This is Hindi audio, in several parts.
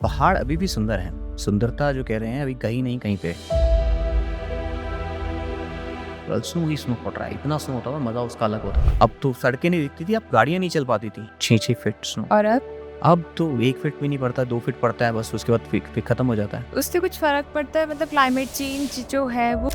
पहाड़ अभी भी सुंदर हैं। सुंदरता जो कह रहे हैं अभी कहीं नहीं कहीं पे। कल स्नो ही स्नो पड़ रहा है, इतना स्नो होता था, मजा उसका अलग होता। अब तो सड़कें नहीं दिखती थी, अब गाड़ियां नहीं चल पाती थी। 6-6 फीट स्नो। और अब अब तो 1 फीट भी नहीं पड़ता, 2 फीट पड़ता है बस, उसके बाद फिर खत्म हो जाता है। उससे कुछ फर्क पड़ता है? मतलब क्लाइमेट चेंज जो है वो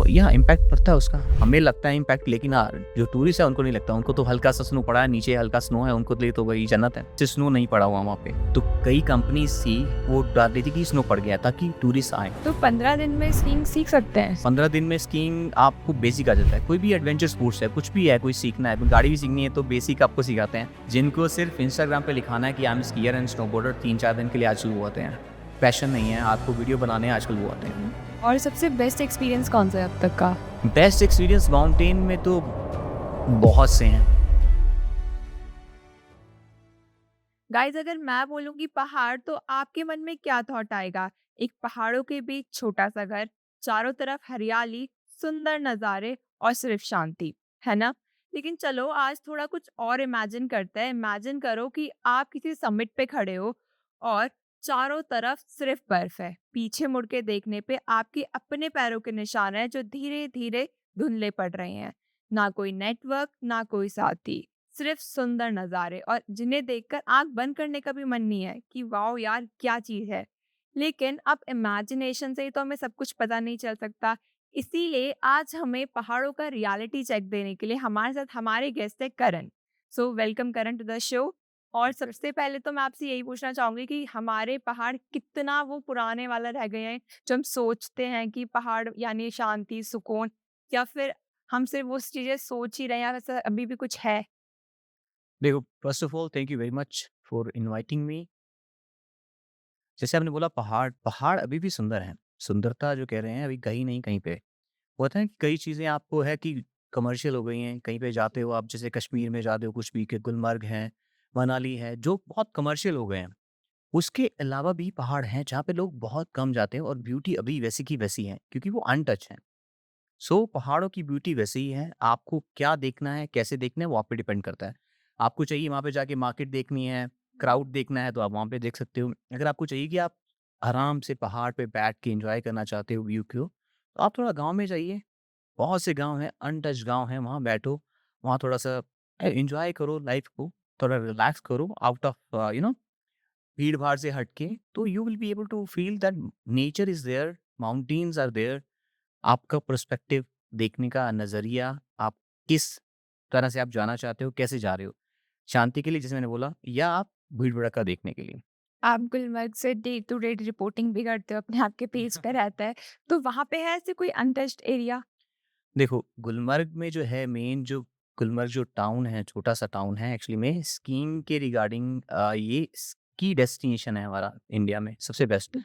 यहाँ इम्पैक्ट पड़ता है उसका, हमें लगता है इम्पैक्ट, लेकिन हाँ, जो टूरिस्ट है उनको नहीं लगता। उनको तो हल्का सा स्नो पड़ा है, नीचे हल्का स्नो है, उनको लिए तो वही जन्नत है। स्नो नहीं पड़ा हुआ वहाँ पे, तो कई कंपनी सी वो डाल रही थी कि स्नो पड़ गया ताकि टूरिस्ट आए। तो 15 दिन में स्कीइंग सीख सकते हैं। 15 दिन में स्कीइंग आपको बेसिक आ जाता है। कोई भी एडवेंचर स्पोर्ट्स है, कुछ भी है, कोई सीखना है, गाड़ी भी सीखनी है, तो बेसिक आपको सिखाते हैं। जिनको सिर्फ इंस्टाग्राम पे लिखाना है कि I am skier and snowboarder, 3-4 दिन के लिए आज शुरू होते हैं। पैशन नहीं है, आपको वीडियो बनाने हैं, आजकल वो आते हैं। और सबसे बेस्ट एक्सपीरियंस कौन सा है अब तक का? बेस्ट एक्सपीरियंस माउंटेन में तो बहुत से हैं। गाइस, अगर मैं बोलूंगी पहाड़ तो आपके मन में क्या थॉट आएगा? एक पहाड़ों के बीच छोटा सा घर, चारों तरफ हरियाली, सुंदर नज़ारे और सिर्फ शांति, है ना? लेकिन चलो आज थोड़ा कुछ और इमेजिन करते हैं। इमेजिन करो कि आप किसी समिट पे खड़े हो और चारों तरफ सिर्फ बर्फ है। पीछे मुड़ के देखने पे आपके अपने पैरों के निशान हैं जो धीरे धीरे धुंधले पड़ रहे हैं। ना कोई नेटवर्क, ना कोई साथी, सिर्फ सुंदर नज़ारे और जिन्हें देखकर आंख बंद करने का भी मन नहीं है कि वाओ यार क्या चीज़ है। लेकिन अब इमेजिनेशन से ही तो हमें सब कुछ पता नहीं चल सकता। इसीलिए आज हमें पहाड़ों का रियलिटी चेक देने के लिए हमारे साथ हमारे गेस्ट है Karan. So welcome Karan to the show. और सबसे पहले तो मैं आपसे यही पूछना चाहूंगी कि हमारे पहाड़ कितना वो पुराने वाला रह गए हैं जो हम सोचते हैं कि पहाड़ यानी शांति, सुकून, या फिर हम सिर्फ वो चीज़ें सोच ही रहे हैं, वैसा अभी भी कुछ है? देखो, first of all thank you very much for inviting me. जैसे आपने बोला पहाड़, पहाड़ अभी भी सुंदर हैं। सुंदरता जो कह रहे हैं अभी कहीं नहीं कहीं पे। होता है कि कई चीज़ें आपको है कि कमर्शियल हो गई हैं, कहीं पे जाते हो आप, जैसे कश्मीर में जाते हो कुछ भी, के गुलमर्ग है, मनाली है, जो बहुत कमर्शियल हो गए हैं। उसके अलावा भी पहाड़ हैं जहाँ पे लोग बहुत कम जाते हैं और ब्यूटी अभी वैसी की वैसी है, क्योंकि वो अनटच हैं। सो पहाड़ों की ब्यूटी वैसे ही है, आपको क्या देखना है, कैसे देखना है, वो आप पे डिपेंड करता है। आपको चाहिए वहाँ पे जाके मार्केट देखनी है, क्राउड देखना है, तो आप वहाँ पे देख सकते हो। अगर आपको चाहिए कि आप आराम से पहाड़ पे बैठ के एन्जॉय करना चाहते हो व्यू को, तो आप थोड़ा गाँव में जाइए। बहुत से गाँव हैं, अनटच्ड गाँव हैं, वहाँ बैठो, वहाँ थोड़ा-सा एन्जॉय करो लाइफ़ को, थोड़ा रिलैक्स करो आउट ऑफ भीड़-भाड़ से हट के, तो you will be able to feel that nature is there, mountains are there. आपका पर्सपेक्टिव देखने का नज़रिया, आप किस तरह से आप जाना चाहते हो, कैसे जा रहे हो? शांति के लिए जैसे मैंने बोला, या आप भीड़-भड़क्का देखने के लिए? आप गुलमर्ग से डे टू डे रिपोर्टिंग भी करते हो, अपने आप के पेज पे रहता है, तो वहाँ पे है ऐसे कोई अनटच्ड एरिया? देखो, गुलमर्ग में जो है मेन जो गुलमर्ग जो टाउन है, छोटा-सा टाउन है एक्चुअली में, स्कीइंग के रिगार्डिंग ये स्की डेस्टिनेशन है हमारा इंडिया में सबसे बेस्ट।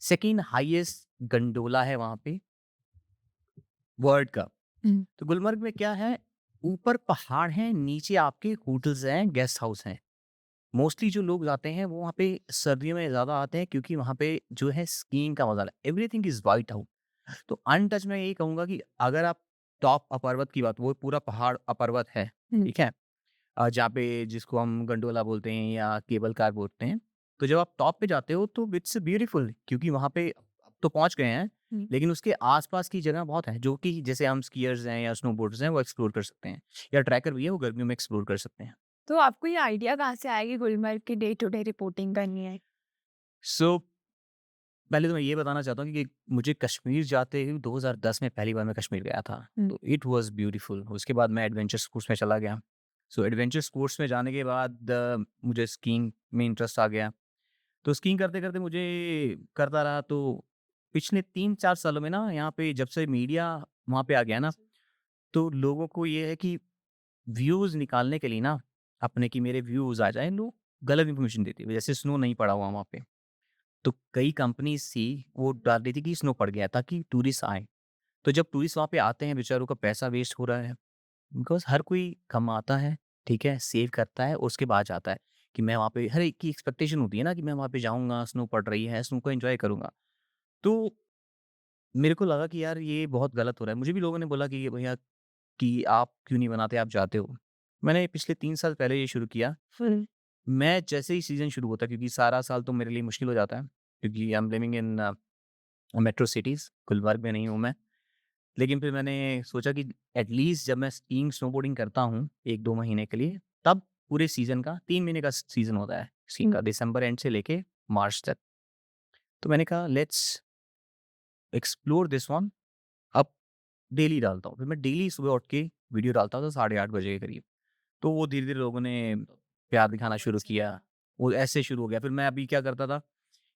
सेकंड हाईएस्ट गंडोला है वहाँ पे वर्ल्ड का। हुँ। तो गुलमर्ग में क्या है, ऊपर पहाड़ हैं, नीचे आपके होटल्स हैं, गेस्ट हाउस हैं। मोस्टली जो लोग जाते हैं वो वहाँ पे सर्दियों में ज़्यादा आते हैं, क्योंकि वहाँ पे जो है स्कीइंग का मज़ा है। Everything is white out. तो अनटच मैं यही कहूँगा कि अगर आप टॉप अपर्वत की बात, वो पूरा पहाड़ अपर्वत है, हुँ। ठीक है? जहाँ पे जिसको हम गंडोला बोलते हैं या केबल कार बोलते हैं। तो जब आप टॉप पे जाते हो तो इट्स ब्यूटीफुल, क्योंकि वहाँ पे अब तो पहुँच गए हैं, हुँ। लेकिन उसके आस-पास की जगह बहुत है, जो कि जैसे हम स्कीयर्स हैं या स्नोबोर्डर्स हैं, वो एक्सप्लोर कर सकते हैं, या ट्रैकर भी है, वो गर्मियों में एक्सप्लोर कर सकते हैं। तो आपको ये आइडिया कहाँ से आया कि गुलमर्ग की डे टू डे रिपोर्टिंग करनी है? सो पहले तो मैं ये बताना चाहता हूँ कि मुझे कश्मीर जाते हुए 2010 में पहली बार मैं कश्मीर गया था। हुँ। तो इट वाज़ ब्यूटीफुल। उसके बाद मैं एडवेंचर स्पोर्ट्स में चला गया। सो एडवेंचर स्पोर्ट्स में जाने के बाद मुझे स्कीइंग में इंटरेस्ट आ गया। तो स्कीइंग करते-करते मुझे करता रहा, तो पिछले 3-4 सालों में ना यहाँ पे जब से मीडिया वहाँ पे आ गया ना, तो लोगों को ये है कि व्यूज़ निकालने के लिए ना अपने कि मेरे व्यूज़ आ जाएँ, लोग गलत इन्फॉर्मेशन देते हैं। जैसे स्नो नहीं पड़ा हुआ वहाँ पे। तो कई कंपनीज़ थी, वो डाल रही थी कि स्नो पड़ गया है ताकि टूरिस्ट आएँ। तो जब टूरिस्ट वहाँ पे आते हैं, बेचारों का पैसा वेस्ट हो रहा है। बिकॉज़ हर कोई कमाता है, ठीक है? सेव करता है और उसके बाद जाता है कि मैं वहाँ पे, हर एक की एक्सपेक्टेशन होती है ना कि मैं वहाँ पे जाऊँगा, स्नो पड़ रही है, स्नो को एन्जॉय करूँगा। तो मेरे को लगा कि यार ये बहुत गलत हो रहा है। मुझे भी लोगों ने बोला कि ये भैया कि आप क्यों नहीं बनाते, आप जाते हो। मैंने पिछले 3 साल पहले ये शुरू किया। फुल। मैं जैसे ही सीज़न शुरू होता है, क्योंकि सारा साल तो मेरे लिए मुश्किल हो जाता है, क्योंकि I am living in metro cities, Gulmarg में नहीं हूँ मैं। लेकिन फिर मैंने सोचा कि एटलीस्ट जब मैं स्कीइंग, स्नोबोर्डिंग करता हूँ 1-2 महीने के लिए, तब पूरे सीज़न का 3 महीने का सीज़न होता है स्कीइंग हुँ। का, दिसंबर एंड से लेके मार्च तक। तो मैंने कहा लेट्स एक्सप्लोर दिस वन, अब डेली डालता हूँ। फिर मैं डेली सुबह उठ के वीडियो डालता था 8:30 बजे के करीब। तो वो धीरे-धीरे लोगों ने प्यार दिखाना शुरू किया। वो ऐसे शुरू हो गया। फिर मैं अभी क्या करता था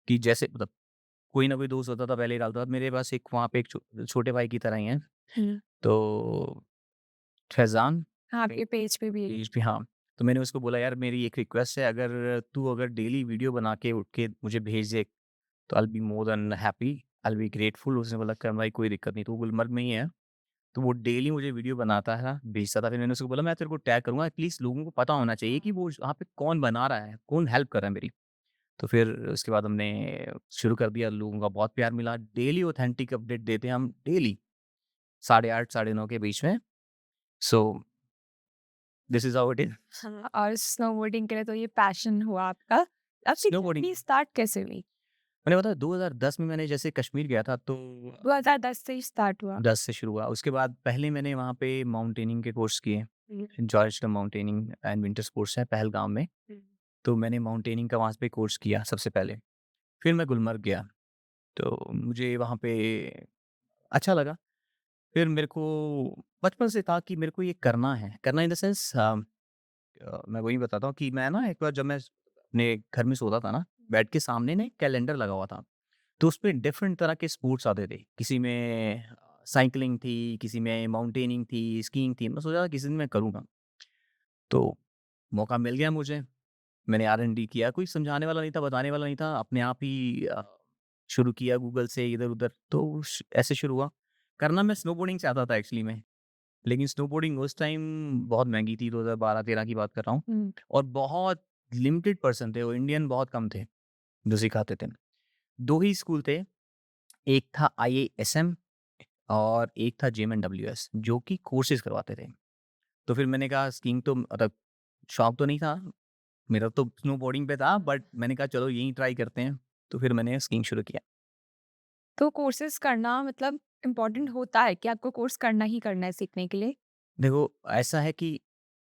कि जैसे मतलब कोई ना कोई दोस्त होता था, पहले ही डालता था। मेरे पास एक वहाँ पे एक छोटे भाई की तरह ही हैं। हुँ। तो फैज़ान हाँ, पे आपके पेज पे भी पेज पे, हाँ। तो मैंने उसको बोला, यार मेरी एक रिक्वेस्ट है, अगर तू अगर डेली वीडियो बना के उठ के मुझे भेज दे, तो I will be more than happy, I will be grateful. उसने बोला कर भाई कोई दिक्कत नहीं, तो वो गुलमर्ग में ही है। तो वो डेली मुझे वीडियो बनाता था, भेजता था। फिर मैंने उसको बोला मैं तेरे को टैग करूँगा, एटलीस्ट लोगों को पता होना चाहिए कि वो वहाँ पे कौन बना रहा है, कौन हेल्प कर रहा है मेरी। तो फिर उसके बाद हमने शुरू कर दिया, लोगों का बहुत प्यार मिला। डेली ऑथेंटिक अपडेट देते हैं हम डेली 8:30 साढ़े 9 के बीच में। So this is how it is. हाँ, और स्नोबोर्डिंग के लिए तो ये पैशन हुआ आपका। आपकी स्नोबोर्डिंग जर्नी स्टार्ट कैसे हुई? मैंने बताया 2010 में मैंने जैसे कश्मीर गया था, तो 2010 से ही स्टार्ट हुआ। 10 से शुरू हुआ। उसके बाद पहले मैंने वहाँ पे माउंटेनिंग के कोर्स किए। हुँ, जॉर्ज टर्म माउंटेनिंग एंड विंटर स्पोर्ट्स है पहलगाम में। हुँ। तो मैंने माउंटेनिंग का वहाँ पे कोर्स किया सबसे पहले। फिर मैं गुलमर्ग गया, तो मुझे वहाँ पे अच्छा लगा। फिर मेरे को बचपन से था कि मेरे को ये करना है। करना इन द सेंस मैं वही बताता हूँ कि मैं ना एक बार जब मैं अपने घर में सोता था ना, बेड के सामने ना एक कैलेंडर लगा हुआ था। तो उसपे डिफरेंट तरह के स्पोर्ट्स आते थे। किसी में साइक्लिंग थी, किसी में माउंटेनिंग थी, स्कीइंग थी। मैं सोचा किसी दिन मैं करूँगा। तो मौका मिल गया मुझे। मैंने R&D किया, कोई समझाने वाला नहीं था, बताने वाला नहीं था, अपने आप ही शुरू किया गूगल से इधर-उधर, तो ऐसे शुरू हुआ। करना मैं स्नोबोर्डिंग चाहता था एक्चुअली में, लेकिन स्नोबोर्डिंग उस टाइम बहुत महँगी थी, 2012-13 की बात कर रहा हूँ, हुँ। और बहुत लिमिटेड पर्सन थे, वो इंडियन बहुत कम थे, जो सिखाते थे। 2 ही स्कूल थे, एक था IASM और एक था JMNWS, जो कि कोर्सेज़ करवाते थे। तो फिर मैंने कहा स्कीइंग तो मतलब शौक तो नहीं था, मेरा तो स्नोबोर्डिंग पे था, बट मैंने कहा चलो यहीं ट्राई करते हैं। तो फिर मैंने स्कीइंग शुरू किया। तो कोर्सेज़ करना मतलब इम्पोर्टेंट होता है कि आपको कोर्स करना ही करना है सीखने के लिए? देखो ऐसा है कि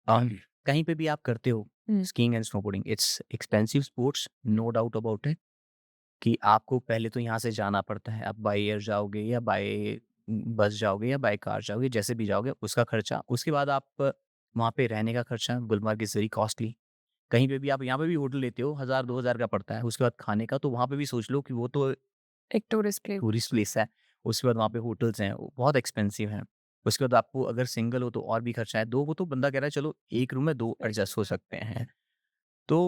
कहीं पे भी आप करते हो हुँ। Skiing and snowboarding, it's expensive sports, no doubt about it, कि आपको पहले तो यहाँ से जाना पड़ता है। आप बाय एयर जाओगे या बाय बस जाओगे या बाय कार जाओगे, जैसे भी जाओगे उसका खर्चा। उसके बाद आप वहाँ पे रहने का खर्चा, गुलमर्ग इज़ वेरी कॉस्टली। कहीं पे भी आप यहाँ पे भी होटल लेते हो 1000-2000 का पड़ता है। उसके बाद खाने का तो वहाँ पे भी सोच लो कि वो तो एक टूरिस्ट प्लेस। टूरिस्ट प्लेस है। उसके बाद वहाँ पे होटल्स हैं, वो बहुत एक्सपेंसिव हैं। उसके बाद आपको अगर सिंगल हो तो और भी खर्चा है। 2 हो तो बंदा कह रहा है चलो 1 रूम में 2 एडजस्ट हो सकते हैं। तो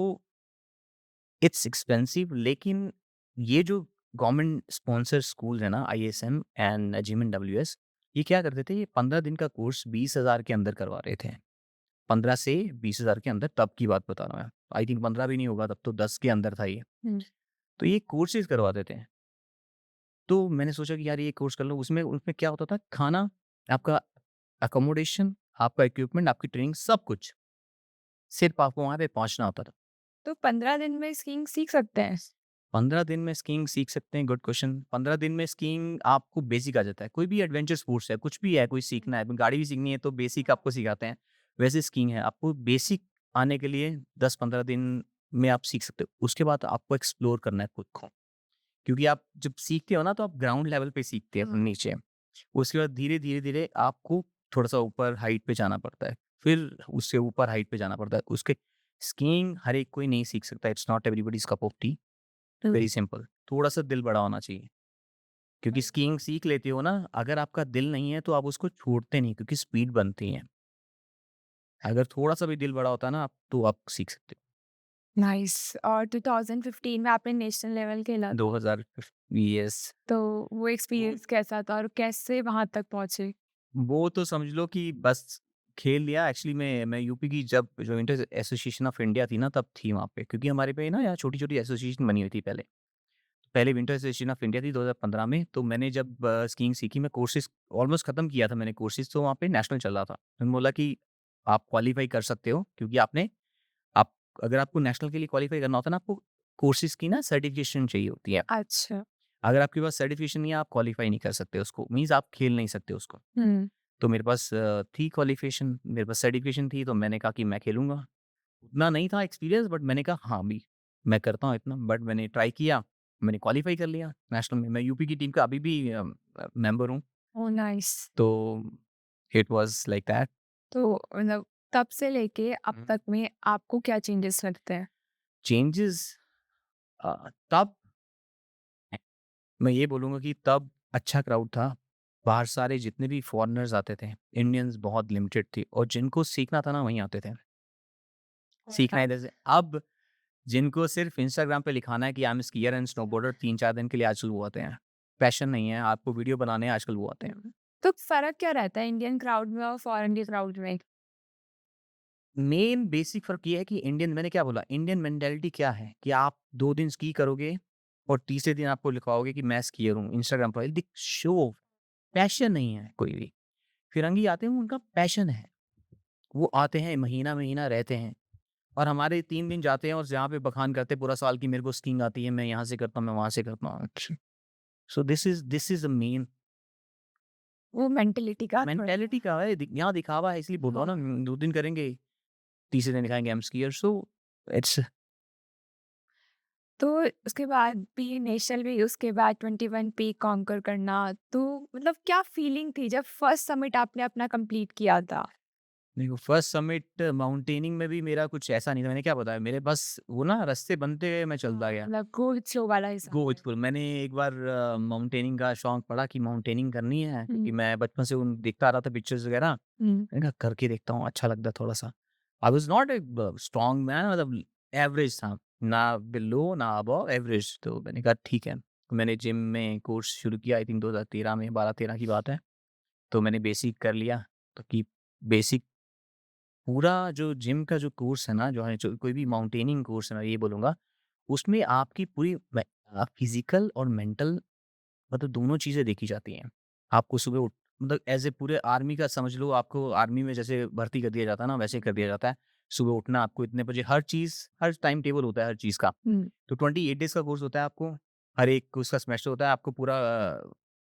इट्स एक्सपेंसिव, लेकिन ये जो गवर्नमेंट स्पॉन्सर्ड स्कूल है ना, ISM एंड JMNWS, ये क्या करते थे, ये 15 दिन का कोर्स 20,000 के अंदर करवा रहे थे। 15 से 20,000 के अंदर, तब की बात बता रहा हूँ मैं। आई थिंक 15 भी नहीं होगा, तब तो 10 के अंदर था ये। हुँ। तो ये कोर्सेज़ करवाते थे। तो मैंने सोचा कि यार ये कोर्स कर लूँ। उसमें उसमें क्या होता था, खाना, आपका अकोमोडेशन, आपका इक्विपमेंट, आपकी ट्रेनिंग, सब कुछ। सिर्फ़ आपको वहाँ पे पहुँचना होता था। तो 15 दिन में स्कीइंग सीख सकते हैं? 15 दिन में स्कीइंग सीख सकते हैं, गुड क्वेश्चन। 15 दिन में स्कीइंग आपको बेसिक आ जाता है। कोई भी एडवेंचर स्पोर्ट्स है, कुछ भी है, कोई सीखना है, गाड़ी भी सीखनी है तो बेसिक आपको सिखाते हैं। वैसे स्कीइंग है, आपको बेसिक आने के लिए 10-15 दिन में आप सीख सकते हो। उसके बाद आपको एक्सप्लोर करना है खुद को। क्योंकि आप जब सीखते हो ना, तो आप ग्राउंड लेवल पे सीखते हैं नीचे। उसके बाद धीरे-धीरे आपको थोड़ा-सा ऊपर हाइट पे जाना पड़ता है। फिर उससे ऊपर हाइट पे जाना पड़ता है। उसके स्कीइंग हर एक कोई नहीं सीख सकता। It's not everybody's cup of tea. हुँ। Very simple. थोड़ा-सा दिल बड़ा होना चाहिए। क्योंकि स्कीइंग सीख लेते हो ना, अगर आपका दिल नहीं है तो आप उसको छोड़ते नहीं, क्योंकि स्पीड बनती है। अगर थोड़ा-सा भी दिल बड़ा होता है ना, आप तो आप सीख सकते नाइस। और 2015 में आपने नेशनल लेवल खेला, हो। 2000 यस। तो वो एक्सपीरियंस कैसा था और कैसे वहाँ तक पहुँचे? वो तो समझ लो कि बस खेल लिया। एक्चुअली मैं यूपी की जब जो इंटर एसोसिएशन ऑफ इंडिया थी ना, तब थी वहाँ पे, क्योंकि हमारे पे ना यहाँ छोटी-छोटी एसोसिएशन बनी हुई थी पहले। पहले विंटर एसोसिएशन ऑफ इंडिया थी 2015 में, तो मैंने जब स्कीइंग सीखी, मैं कोर्सेज़ ऑलमोस्ट खत्म किया था मैंने कोर्सेज़, तो वहाँ पे नेशनल चल रहा था। उन्होंने बोला कि आप क्वालीफाई कर सकते हो, क्योंकि आप अगर आपको नेशनल के लिए क्वालीफाई करना होता है ना, आपको कोर्सेज़ की ना सर्टिफ़िकेशन चाहिए होती है। अच्छा। अगर आपके पास सर्टिफ़िकेशन नहीं है, आप क्वालीफाई नहीं कर सकते उसको, मीन्स आप खेल नहीं सकते उसको। हुँ। तो मेरे पास थी क्वालिफ़िकेशन, मेरे पास सर्टिफ़िकेशन थी, तो मैंने कहा कि मैं खेलूँगा। उतना नहीं था एक्सपीरियंस, बट मैंने कहा हाँ, अभी मैं करता हूँ इतना, बट मैंने ट्राई किया, मैंने क्वालीफ़ाई कर लिया नेशनल में। मैं यूपी की टीम का अभी भी मेंबर हूँ, ओह नाइस। तो इट वाज़ लाइक दैट। तो मतलब तब से लेके अब हुँ। तक में आपको क्या चेंजेस लगते हैं? चेंजेज़ तब मैं ये बोलूँगा कि तब अच्छा क्राउड था। बाहर सारे जितने भी फॉरेनर्स आते थे, इंडियंस बहुत लिमिटेड थी और जिनको सीखना था ना, वहीं आते थे। ओह सीखना इधर नाइस। से अब जिनको सिर्फ़ इंस्टाग्राम पे लिखाना है कि I am skier and snowboarder, 3-4 दिन के लिए आजकल वो आते हैं। पैशन नहीं है, आपको वीडियो बनाने हैं, आजकल वो आते हैं। हुँ। तो फ़र्क क्या रहता है इंडियन क्राउड में और फॉरेन के क्राउड में? मेन बेसिक फ़र्क ये है कि इंडियन, मैंने क्या बोला, इंडियन मेंटालिटी क्या है कि आप 2 दिन स्की करोगे और तीसरे दिन आपको लिखवाओगे कि मैं स्कीयर हूँ, इंस्टाग्राम प्रोफ़ाइल दिख शो ऑफ, पैशन नहीं है कोई भी। फिरंगी आते हैं, उनका पैशन है। वो आते हैं, महीना-महीना रहते हैं और हमारे 3 दिन जाते हैं और यहाँ पे बखान करते हैं पूरा साल कि मेरे को स्कीइंग आती है, मैं यहाँ से करता हूँ, मैं वहाँ से करता हूँ। अच्छा। So this is the main वो मेंटालिटी का थोड़ा। मेंटालिटी का है, यहाँ दिखावा है, इसलिए बोल रहा हूँ हाँ। ना, 2 दिन करेंगे, तीसरे दिन दिखाएँगे आई एम स्कीयर्ड, सो इट्स तो उसके बाद भी नेशनल भी, उसके बाद 21 पीक कॉन्कर करना, तो मतलब क्या फीलिंग थी जब फर्स्ट समिट आपने अपना कंप्लीट किया था? देखो, फर्स्ट समिट माउंटेनिंग में भी मेरा कुछ ऐसा नहीं था, मैंने क्या बताया, मेरे बस वो ना रास्ते बनते गए, मैं चलता गया। मतलब गो विथ फ्लो वाला हिसाब गो विथ है। फ्लो, मैंने एक बार माउंटेनिंग का शौक पड़ा कि माउंटेनिंग करनी है, क्योंकि हुँ, मैं बचपन से उन देखता आ रहा था पिक्चर्स वगैरह, हुँ। मैंने कहा करके देखता हूँ, अच्छा लगता है थोड़ा-सा। I was not a strong man, मतलब एवरेज था, ना बिलो ना अबव, एवरेज। तो मैंने कहा ठीक है। तो मैंने जिम में कोर्स शुरू किया, आई थिंक 2013 में, 12-13 की बात है। तो मैंने बेसिक कर लिया, तो कि बेसिक पूरा जो जिम का जो कोर्स है ना, जो कोई भी माउंटेनिंग कोर्स है, मैं ये बोलूँगा, उसमें आपकी पूरी फिज़िकल और मेंटल, मतलब दोनों चीज़ें देखी जाती हैं। आपको सुबह उठ, मतलब एज़ ए पूरे आर्मी का समझ लो, आपको आर्मी में जैसे भर्ती कर दिया जाता है ना, वैसे कर दिया जाता है। सुबह उठना आपको इतने बजे, हर चीज़, हर टाइम टेबल होता है हर चीज़ का। हुँ। तो 28 डेज़ का कोर्स होता है आपको, हर एक उसका सेमेस्टर होता है, आपको पूरा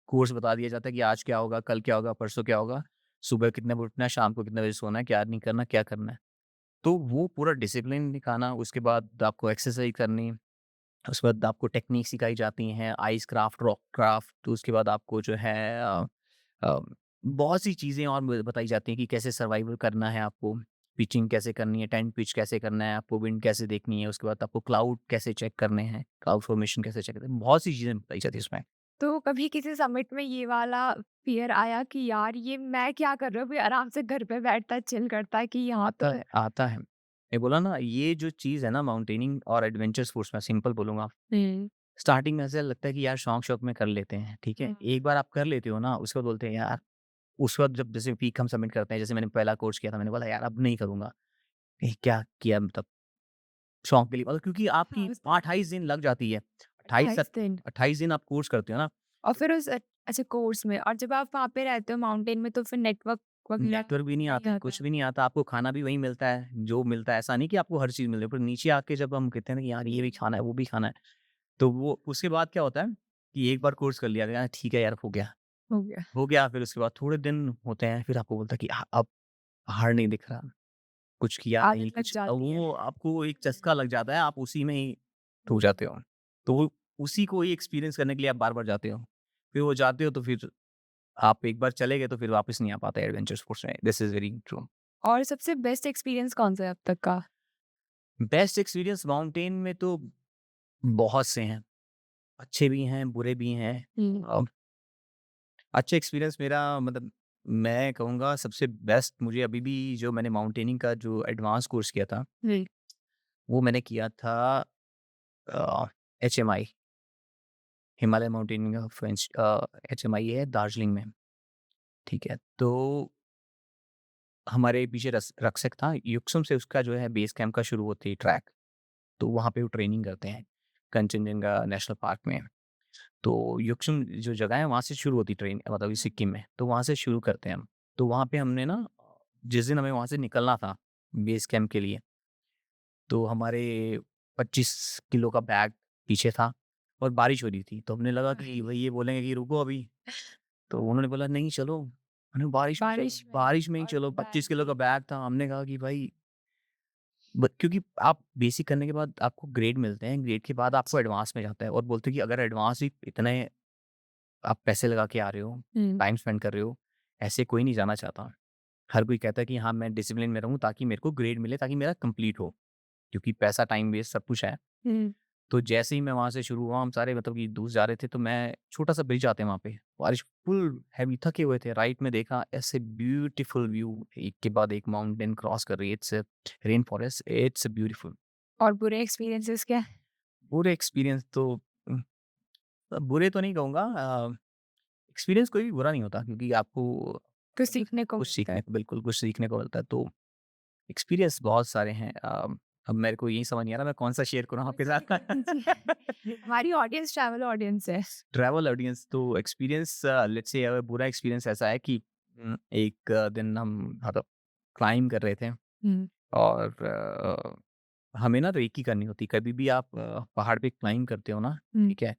कोर्स बता दिया जाता है कि आज क्या होगा, कल क्या होगा, परसों क्या होगा, सुबह कितने बजे उठना है, शाम को कितने बजे सोना है, क्या नहीं करना, क्या करना है। तो वो पूरा डिसिप्लिन दिखाना, उसके बाद आपको एक्सरसाइज़ करनी, उसके बाद आपको टेक्नीक सिखाई जाती हैं, आइस क्राफ्ट, रॉक क्राफ्ट, तो उसके बाद आपको जो है अ, बहुत सी चीज़ें और बताई जाती हैं कि कैसे सर्वाइवल करना है आपको, पिचिंग कैसे करनी है, टेंट पिच कैसे करना है, आपको विंड कैसे देखनी है, उसके बाद आपको क्लाउड कैसे चेक करने हैं, क्लाउड फॉर्मेशन कैसे चेक करते हैं, बहुत सी चीज़ें बताई जाती हैं उसमें। तो कभी किसी समिट में ये वाला फ़ियर आया कि यार ये मैं क्या कर रहा हूँ, अभी आराम से घर पे बैठता चिल करता है कि यहाँ तो है। आता है। मैं बोला ना, ये जो चीज़ है ना, माउंटेनिंग और एडवेंचर स्पोर्ट्स में, सिंपल बोलूँगा, हुँ। स्टार्टिंग में ऐसा लगता है कि यार शौक-शौक में कर लेते हैं, ठीक है? हुँ। एक बार आप कर लेते हो ना, उसके बाद बोलते हैं यार, उस वक़्त जब जैसे पीक हम सबमिट करते हैं, जैसे मैंने पहला कोर्स किया था, मैंने बोला यार अब नहीं करूँगा। क्या किया, मतलब शौक के लिए, मतलब क्योंकि आपकी हाँ, 28 दिन लग जाती है। 28 दिन। 28 दिन आप कोर्स करते हो ना, और फिर उस अच्छा कोर्स में, और जब आप वहाँ पे रहते हो माउंटेन में तो फिर नेटवर्क वगैरह नेटवर्क भी नहीं नहीं आता है, आता। कुछ भी नहीं आता, आपको खाना भी वहीं मिलता है, जो मिलता है, ऐसा नहीं कि आपको हर चीज़ मिल रही है, पर नीचे आके जब हम कहते हैं ना कि यार ये भी खाना है, वो भी खाना है, तो वो उसके बाद क्या होता है कि एक बार कोर्स कर लिया गया, ठीक है यार हो गया। हो गया। हो गया, फिर उसके बाद थोड़े दिन होते हैं, फिर आपको बोलता है कि अब पहाड़ नहीं दिख रहा, कुछ किया नहीं, आदत लग कुछ जाती है। वो आपको एक चस्का लग जाता है, आप उसी में ही डूब जाते हो। तो वो उसी को ही एक्सपीरियंस करने के लिए आप बार-बार जाते हो। फिर वो जाते हो तो फिर आप एक बार चले गए तो फिर वापस नहीं आ पाते एडवेंचर स्पोर्ट्स में। This is very true. और सबसे बेस्ट एक्सपीरियंस कौन-सा है अब तक का? बेस्ट एक्सपीरियंस माउंटेन में तो बहुत से हैं, अच्छे भी हैं, बुरे भी हैं। हुँ। अच्छा एक्सपीरियंस मेरा, मतलब मैं कहूँगा सबसे बेस्ट, मुझे अभी भी जो मैंने माउंटेनिंग का जो एडवांस कोर्स किया था, हुँ। वो मैंने किया था HMI, Himalaya mountaineering of HMI है दार्जिलिंग में, ठीक है। तो हमारे पीछे रक्षक था, युक्सुम से उसका जो है बेस कैंप का शुरू होती है ट्रैक, तो वहाँ पे वो ट्रेनिंग करते हैं, कंचनजंगा नेशनल पार्क में। तो युक्सुम जो जगह है, वहाँ से शुरू होती ट्रेन, मतलब ये सिक्किम में, तो वहाँ से शुरू करते हैं हम। तो वहाँ पे हमने ना, जिस दिन हमें वहाँ से निकलना था बेस कैंप के लिए, तो हमारे 25 किलो का बैग पीछे था और बारिश हो रही थी। तो हमने लगा कि भई ये बोलेंगे कि रुको अभी, तो उन्होंने बोला नहीं चलो। मैंने बारिश में चलो, बारिश में बारिश में ही और चलो। बैग 25 किलो का भी। बैग था। हमने कहा कि भाई क्योंकि आप बेसिक करने के बाद आपको ग्रेड मिलते हैं, ग्रेड के बाद आपको एडवांस में जाता है और बोलते हैं कि अगर एडवांस भी इतने आप पैसे लगा के आ रहे हो, हुँ। टाइम स्पेंड कर रहे हो, ऐसे कोई नहीं जाना चाहता। हर कोई कहता है कि हाँ, मैं डिसिप्लिन में रहूँ ताकि मेरे को ग्रेड मिले, ताकि मेरा कंप्लीट हो, क्योंकि पैसा, टाइम वेस्ट सब कुछ है। हुँ। तो जैसे ही मैं वहाँ से शुरू हुआ, हम सारे मतलब कि दूर जा रहे थे, तो मैं छोटा-सा ब्रिज आते हैं वहाँ पे, बारिश फुल हैवी, थके हुए थे। राइट में देखा ऐसे ब्यूटीफुल व्यू, एक के बाद एक माउंटेन क्रॉस कर रही है, it's rain forest, it's beautiful. और बुरे एक्सपीरियंसेस क्या? पूरे एक्सपीरियंस तो बुरे तो नहीं कहूँगा, एक्सपीरियंस कोई भी बुरा नहीं होता क्योंकि आपको कुछ सीखने को कुछ मिलता है। सीखने को, बिल्कुल कुछ सीखने को मिलता है। तो एक्सपीरियंस बहुत सारे हैं। अब मेरे को यही समझ नहीं आ रहा मैं कौन-सा शेयर करूँ आपके कौन-सा भी साथ। कर दीजिए। हमारी ऑडियंस ट्रैवल ऑडियंस है। ट्रैवल ऑडियंस तो एक्सपीरियंस, लेट्स से अगर बुरा एक्सपीरियंस ऐसा है कि एक दिन हम मतलब क्लाइंब कर रहे थे हुँ। और हमें ना रेकी करनी होती है। कभी भी आप पहाड़ पे क्लाइंब करते हो ना, हुँ। ठीक है?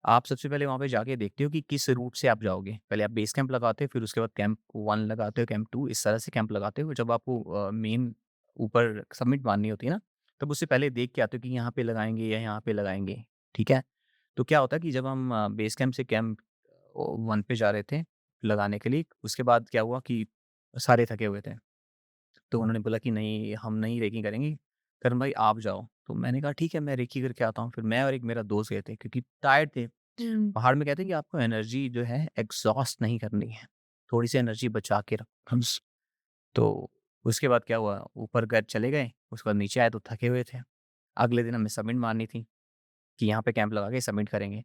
आप सबसे पहले वहाँ पे जाके देखते हो कि किस रूट से आप जाओगे। पहले आप बेस कैंप लगाते हो, फिर उसके बाद कैंप 1 लगाते हो, कैंप 2 इस तरह से कैंप लगाते हो। जब आपको मेन ऊपर समिट मारनी होती है ना, तब उससे पहले देख के आते हो कि यहाँ पे लगाएँगे या यहाँ पे लगाएँगे, ठीक है? तो क्या होता है कि जब हम बेस कैंप से कैंप 1 पे जा रहे थे लगाने के लिए, उसके बाद क्या हुआ कि सारे थके हुए थे। तो उन्होंने बोला कि नहीं हम नहीं रेकी करेंगे, करण भाई आप जाओ। तो मैंने कहा ठीक है मैं रेकी करके आता हूँ। फिर मैं और एक मेरा दोस्त गए थे क्योंकि टायर्ड थे। हुँ। पहाड़ में कहते हैं कि आपको एनर्जी जो है एग्ज़ॉस्ट नहीं करनी है, थोड़ी-सी एनर्जी बचा के रखो। तो उसके बाद क्या हुआ, ऊपर गए चले गए, उसके बाद नीचे आए तो थके हुए थे। अगले दिन हमें समिट मारनी थी कि यहाँ पे कैंप लगा के सबमिट करेंगे।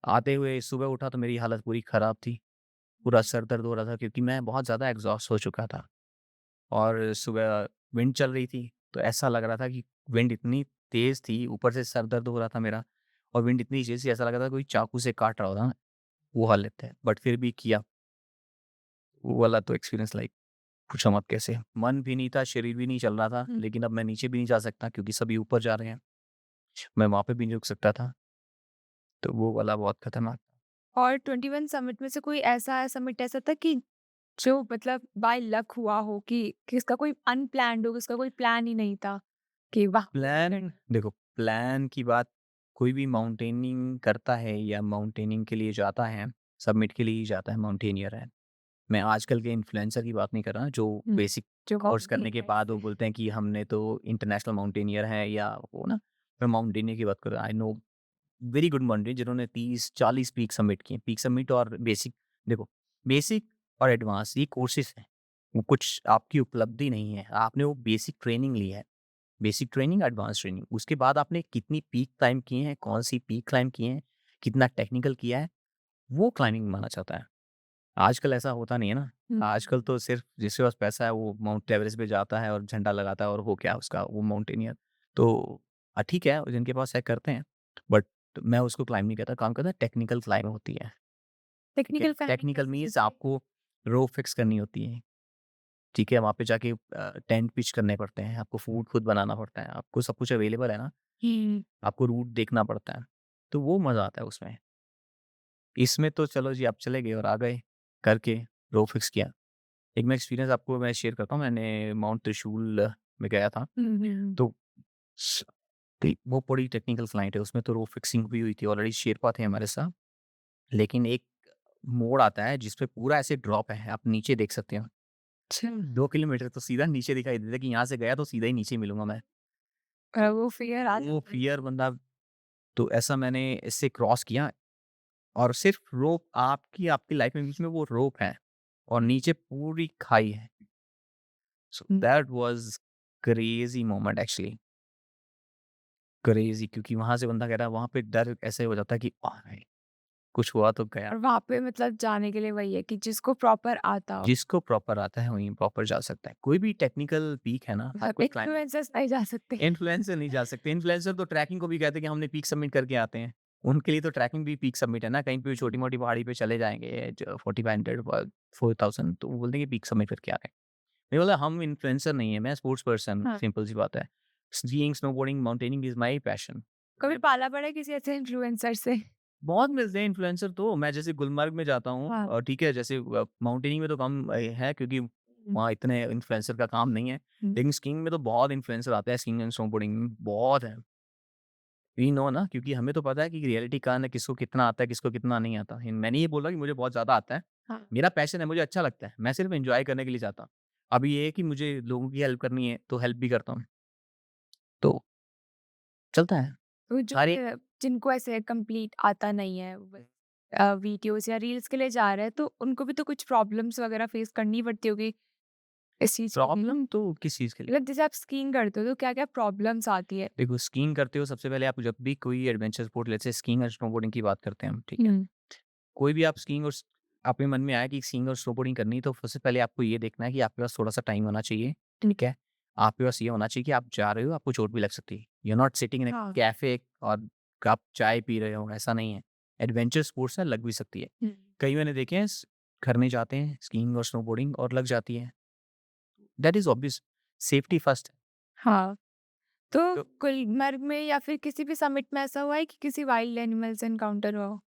आते हुए सुबह उठा तो मेरी हालत पूरी ख़राब थी, पूरा सर दर्द हो रहा था क्योंकि मैं बहुत ज़्यादा एग्ज़ॉस्ट हो चुका था और सुबह विंड चल रही थी, तो ऐसा लग रहा था कि विंड इतनी तेज़ थी, ऊपर से सर दर्द हो रहा था मेरा और विंड इतनी तेज़ थी ऐसा लग रहा था कोई चाकू से काट रहा होता, वो हालत है। बट फिर भी किया, वो वाला तो एक्सपीरियंस लाइक पूछो मत कैसे। मन भी नहीं था, शरीर भी नहीं चल रहा था, हुँ। लेकिन अब मैं नीचे भी नहीं जा सकता क्योंकि सभी ऊपर जा रहे हैं। मैं वहाँ पे भी नहीं रुक सकता था, तो वो वाला बहुत खतरनाक था। और 21 समिट में से कोई ऐसा समिट ऐसा था कि जो मतलब बाय लक हुआ हो कि किसका कोई अनप्लान्ड हो, किसका कोई प्लान ही नहीं था कि वहाँ पे प्लान देखो, प्लान की बात कोई भी माउंटेनिंग करता है या माउंटेनिंग के लिए जाता है, सबमिट के लिए ही जाता है, माउंटेनियर है। मैं आजकल के इन्फ्लुएंसर की बात नहीं कर रहा, जो हुँ। बेसिक जो कोर्स बहुत करने के फेमस बाद वो है। बोलते हैं कि हमने तो इंटरनेशनल माउंटेनियर हैं या वो ना, मैं माउंटेनियर की बात कर रहा हूँ। I know very good mountaineer जिन्होंने 30-40 पीक सबमिट किए। पीक सबमिट और बेसिक, देखो बेसिक और एडवांस ये कोर्सेज़ हैं। वो कुछ आपकी उपलब्धि नहीं है। आपने वो बेसिक ट्रेनिंग ली है। Basic training, advance training. उसके बाद आपने कितनी पीक क्लाइंब किए हैं, कौन-सी पीक क्लाइंब किए हैं, कितना टेक्निकल किया है, वो क्लाइंबिंग माना जाता है। आजकल ऐसा होता नहीं है ना। हुँ। आजकल तो सिर्फ़ जिसके पास पैसा है वो माउंट एवरेस्ट पे जाता है और झंडा लगाता है और हो गया उसका वो माउंटेनियर। तो ठीक है जिनके पास है करते हैं, बट मैं उसको क्लाइंब नहीं कहता, काम कहता है टेक्निकल क्लाइंब होती है। ठीक है? टेक्निकल क्लाइंबिंग टेक्निकल कैसे मीन्स जैसे? आपको रो फिक्स करनी होती है। ठीक है? वहाँ पे जाके टेंट पिच करने पड़ते हैं, आपको फूड खुद बनाना पड़ता है, आपको सब कुछ अवेलेबल है ना, हुँ। आपको रूट देखना पड़ता है। तो वो मज़ा आता है उसमें। इसमें तो चलो जी आप चले गए और आ गए करके रो फिक्स किया। एक मैं एक्सपीरियंस आपको मैं शेयर करता हूँ, मैंने माउंट त्रिशूल में गया था, हुँ, हुँ, हुँ। तो स वो बड़ी टेक्निकल फ्लाइट है, उसमें तो रो फिक्सिंग हुई हुई थी, ऑलरेडी शेरपा थे हमारे साथ। लेकिन एक मोड़ आता है जिस पे पूरा ऐसे ड्रॉप है, आप नीचे देख सकते हो। अच्छा। 2 किलोमीटर तो सीधा नीचे दिखाई देता है कि यहाँ से गया तो सीधा ही नीचे मिलूँगा मैं। तो वो फ़ियर आ वो जाता है। फ़ियर बंदा, तो ऐसा मैंने इससे क्रॉस किया और सिर्फ़ रोप आपकी आपकी लाइफ़ में बीच में वो रोप है और नीचे पूरी खाई है। So hmm. That was crazy moment actually, crazy क्योंकि वहाँ से बंदा कह रहा है वहाँ पे डर ऐसे हो जाता है कि कुछ हुआ तो गया। और वहाँ पे मतलब जाने के लिए वही है कि जिसको प्रॉपर आता हो। जिसको प्रॉपर आता है वहीं प्रॉपर जा सकता है। कोई भी टेक्निकल पीक है ना, हर मतलब कोई क्लाइंब, इन्फ्लुएंसर्स नहीं जा सकते। इन्फ्लुएंसर नहीं जा सकते। इन्फ्लुएंसर तो ट्रैकिंग को भी कहते हैं कि हमने पीक सबमिट करके आते हैं। उनके लिए तो ट्रैकिंग भी पीक सबमिट है ना, कहीं पे भी छोटी-मोटी पहाड़ी पे चले जाएँगे ज 4500 4000 तो वो बोलते हैं कि पीक सबमिट करके आ रहे हैं। मैंने बोला हम इन्फ्लुएंसर नहीं है, मैं स्पोर्ट्स पर्सन हूँ, हाँ। सिंपल सी बात है। Skiing, snowboarding, mountaineering is my passion. कभी पाला पड़ा है किसी ऐसे इन्फ्लुएंसर से? बहुत मिलते हैं इन्फ्लुएंसर तो, मैं जैसे गुलमर्ग में जाता हूँ हाँ। और ठीक है, जैसे माउंटेनिंग में तो कम है क्योंकि हुँ, वहाँ इतने इन्फ्लुएंसर का काम नहीं है। हुँ। लेकिन स्कीइंग में तो बहुत इन्फ्लुएंसर आते हैं, स्कीइंग एंड स्नोबोर्डिंग में बहुत है। वी नो ना, क्योंकि हमें तो पता है कि रियलिटी कहाँ है, किसको कितना आता है, किसको कितना नहीं आता। मैं नहीं ये बोल रहा कि मुझे बहुत ज़्यादा आता है। हाँ। मेरा पैशन है, मुझे अच्छा लगता है। मैं सिर्फ़ एन्जॉय करने के लिए जाता हूँ। अभी ये है कि मुझे लोगों की हेल्प करनी है, तो हेल्प भी करता हूँ। तो चलता है। तो जो सारे जिनको ऐसे कंप्लीट आता नहीं है वीडियोज़ या रील्स के लिए जा रहे हैं, तो उनको भी तो कुछ प्रॉब्लम्स वगैरह फेस करनी पड़ती होगी इस चीज़ के लिए ना? प्रॉब्लम तो किस चीज़ के लिए? मतलब जैसे आप स्कीइंग करते हो तो क्या-क्या प्रॉब्लम्स आती है? देखो, स्कीइंग करते हो सबसे पहले आप जब भी कोई एडवेंचर स्पोर्ट, जैसे स्कीइंग और स्नोबोर्डिंग की बात करते हैं हम, ठीक है? हुँ। कोई भी आप स्कीइंग और आपके मन में आया कि स्कीइंग और स्नोबोर्डिंग करनी है, तो सबसे पहले आपको ये देखना है कि आपके पास थोड़ा-सा टाइम होना चाहिए, ठीक है? आपके पास ये होना चाहिए कि आप जा रहे हो, आपको चोट भी लग सकती है। You are not sitting in a हाँ। कैफ़े और आप चाय पी रहे हो, ऐसा नहीं है। एडवेंचर स्पोर्ट्स है, लग भी सकती है। हुँ। कई मैंने देखे हैं करने जाते हैं स्कीइंग और स्नोबोर्डिंग और लग जाती है। That is obvious, safety first है। हाँ। तो तो गुलमर्ग में या फिर किसी भी समिट में ऐसा हुआ है कि किसी वाइल्ड एनिमल से एनकाउंटर हुआ हो?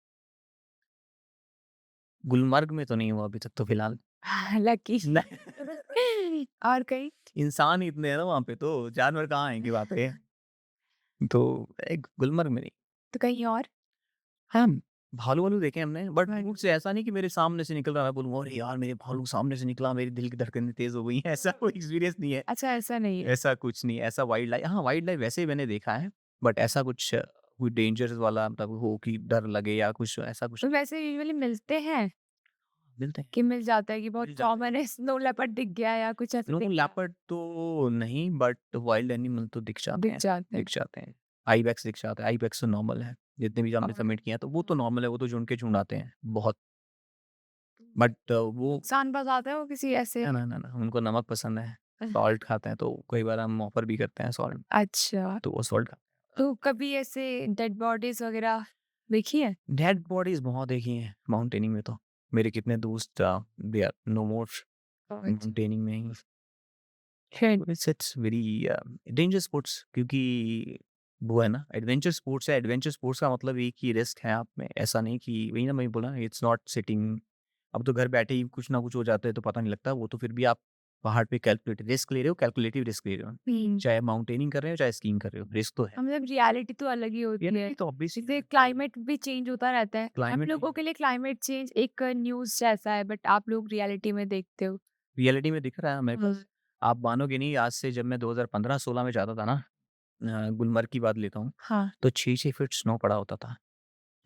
गुलमर्ग में तो नहीं हुआ अभी तक तो फिलहाल। लकी। नहीं। और कहीं? इंसान ही इतने हैं ना वहाँ पे, तो जानवर कहाँ आएँगे वहाँ पे? तो एक गुलमर्ग में नहीं। तो कहीं और? हाँ, भालू-वालू देखे हमने, बट हाँ। दूर से, ऐसा नहीं कि मेरे सामने से निकल रहा है, मैं बोलूँ अरे यार! मेरे भालू सामने से निकला, मेरी दिल की धड़कनें तेज़ हो गई हैं, ऐसा कोई एक्सपीरियंस नहीं है। अच्छा ऐसा नहीं है। ऐसा कुछ नहीं है, ऐसा वाइल्ड लाइफ, हाँ, वाइल्ड लाइफ वैसे ही मैंने देखा है, बट ऐसा कुछ कोई डेंजरस वाला मतलब हो कि डर लगे या कुछ, ऐसा कुछ तो नहीं। वैसे यूजुअली मिलते हैं मिलते हैं, कि मिल जाता है कि बहुत मिल जाते हैं। कॉमन है स्नो लेपर्ड दिख गया या कुछ ऐसा स्नो दिख गया? लेपर्ड तो नहीं, बट वाइल्ड एनिमल तो दिख जाते दिख हैं, जाते हैं। दिख जाते हैं। आइबेक्स दिख जाता है, आइबेक्स तो नॉर्मल है, जितने भी हमने और सबमिट किए हैं, तो वो तो नॉर्मल है, वो तो झुंड के झुंड आते हैं, बहुत। बट वो नुकसान पहुँचाते हैं वो किसी ऐसे? ना, ना, ना, ना, उनको नमक पसंद है, सॉल्ट खाते हैं, तो कई बार हम ऑफ़र भी करते हैं सॉल्ट, अच्छा। तो वो सॉल्ट खाते हैं। तो कभी ऐसे डेड बॉडीज़ वगैरह देखी है? डेड बॉडीज़ बहुत देखी हैं माउंटेनिंग में तो। मेरे कितने दोस्त दे आर नो मोर अच्छा। माउंटेनिंग में ही। फिर इट्स वेरी डेंजरस स्पोर्ट्स, क्योंकि वो है ना, एडवेंचर स्पोर्ट्स है। एडवेंचर स्पोर्ट्स का मतलब एक ही रिस्क है आप में, ऐसा नहीं कि वही ना, मैं बोला इट्स नॉट सिटिंग। अब तो घर बैठे ही कुछ ना कुछ हो जाता है तो पता नहीं लगता, वो तो फिर भी आप पहाड़ पे कैलकुलेटेड रिस्क ले रहे हो, कैलकुलेटिव रिस्क ले रहे हो। हुँ। चाहे माउंटेनिंग कर रहे हो, चाहे स्कीइंग कर रहे हो, रिस्क तो है। हाँ, मतलब रियलिटी तो अलग ही होती है। रियलिटी तो ऑब्वियस ही जैसे है। क्लाइमेट भी चेंज होता रहता है। हम क्लाइमेट लोगों के लिए क्लाइमेट चेंज एक न्यूज़ जैसा है बट आप लोग रियलिटी में देखते हो। रियलिटी में दिख रहा है मेरे हाँ। पास। आप मानोगे नहीं, आज से जब मैं 2015-16 में जाता था ना, गुलमर्ग की बात लेता हूँ, हाँ। तो 6-6 फीट स्नो पड़ा होता था।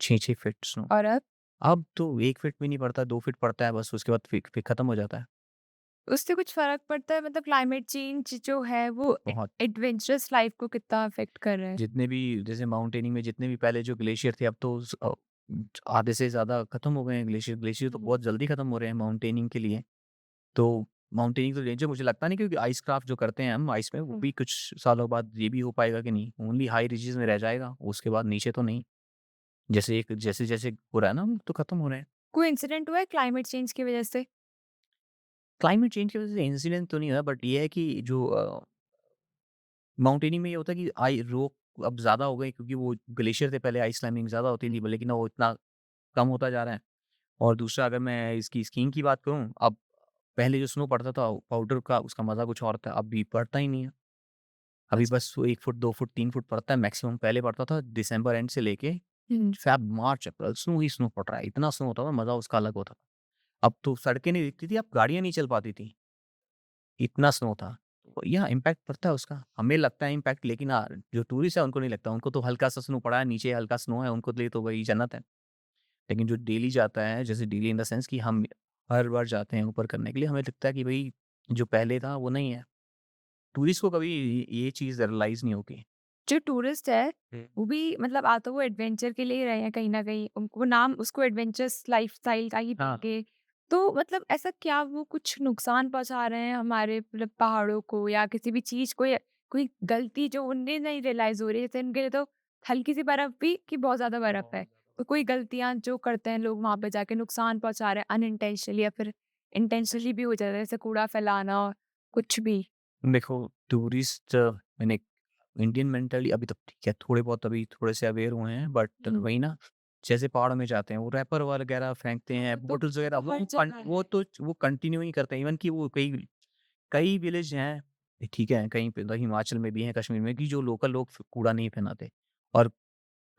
6-6 फीट स्नो। और अब? अब तो 1 फीट भी नहीं पड़ता, 2 फीट पड़ता है बस, उसके बाद फिर खत्म हो जाता है। उससे कुछ फ़र्क पड़ता है मतलब क्लाइमेट चेंज जो है वो बहुत। एडवेंचरस लाइफ़ को कितना अफ़ेक्ट कर रहा है? जितने भी जैसे माउंटेनिंग में जितने भी पहले जो ग्लेशियर थे, अब तो आधे से ज़्यादा खत्म हो गए हैं ग्लेशियर। ग्लेशियर तो हुँ। बहुत जल्दी खत्म हो रहे हैं माउंटेनिंग के लिए। तो माउंटेनिंग तो डेंजर मुझे लगता नहीं, क्योंकि आइस क्राफ्ट जो करते हैं हम आइस में, वो हुँ। भी कुछ सालों बाद ये भी हो पाएगा कि नहीं, ओनली हाई रिजेस में रह जाएगा, उसके बाद नीचे तो नहीं। जैसे-जैसे हो रहा है ना, तो खत्म हो रहे हैं। कोई इंसिडेंट हुआ है क्लाइमेट चेंज की वज़ह से? क्लाइमेट चेंज की वजह से इंसिडेंट तो नहीं हुआ, बट ये है कि जो माउंटेनिंग में ये होता है कि आई रोक अब ज़्यादा हो गई, क्योंकि वो ग्लेशियर थे पहले, आइस क्लाइंबिंग ज़्यादा होती थी, लेकिन वो इतना कम होता जा रहा है। और दूसरा, अगर मैं इसकी स्कीइंग की बात करूँ, अब पहले जो स्नो पड़ता था पाउडर का, उसका मज़ा कुछ और था, अभी पड़ता ही नहीं है। अभी अच्छा। बस वो 1 फुट, 2 फुट, 3 फुट पड़ता है मैक्सिमम। पहले पड़ता था दिसंबर एंड से लेके हुँ। फ़ेब, मार्च, अप्रैल स्नो ही स्नो पड़ रहा है। इतना स्नो होता था, मज़ा उसका अलग होता था। अब तो सड़कें नहीं दिखती थी, अब गाड़ियाँ नहीं चल पाती थी, इतना स्नो था। तो यहाँ इम्पैक्ट पड़ता है उसका। हमें लगता है इम्पैक्ट, लेकिन जो टूरिस्ट है उनको नहीं लगता। उनको तो हल्का-सा स्नो पड़ा है, नीचे हल्का स्नो है, उनको लिए तो वही जन्नत है। लेकिन जो डेली जाता है, जैसे डेली इन द सेंस कि हम हर बार जाते हैं ऊपर करने के लिए, हमें लगता है कि भई जो पहले था वो नहीं है। टूरिस्ट को कभी ये चीज़ रियलाइज़ नहीं होगी। जो टूरिस्ट है, हुँ। वो भी मतलब आता वो एडवेंचर के लिए ही रहे हैं कहीं न कहीं। उनको नाम उसको एडवेंचरस लाइफ़स्टाइल का ही हाँ। देंगे। तो मतलब ऐसा क्या वो कुछ नुकसान पहुँचा रहे हैं हमारे मतलब पहाड़ों को या किसी भी चीज़ को या कोई गलती जो उन्हें नहीं रियलाइज़ हो रही है? जैसे उनके लिए तो हल्की-सी बर्फ़ भी कि बहुत ज़्यादा बर्फ़ है। तो कोई गलतियाँ जो करते हैं लोग वहाँ पे जाके नुकसान पहुँचा रहे हैं अनइंटेंशनली या फिर इंटेंशनली भी हो जाता है, जैसे कूड़ा फैलाना, कुछ भी? देखो, टूरिस्ट मैंने इंडियन मेंटालिटी अभी तो ठीक है, थोड़े बहुत अभी थोड़े से अवेयर हुए हैं, बट हुँ। वही ना, जैसे पहाड़ों में जाते हैं, वो रैपर वगैरह फेंकते हाँ, हैं, वो तो बॉटल्स वगैरह, हर जगह वो है। तो वो कंटिन्यू ही करते हैं। इवन कि वो कई कई विलेज हैं, ठीक है, कहीं पे मतलब हिमाचल में भी हैं, कश्मीर में, कि जो लोकल लोग कूड़ा नहीं फैलाते, और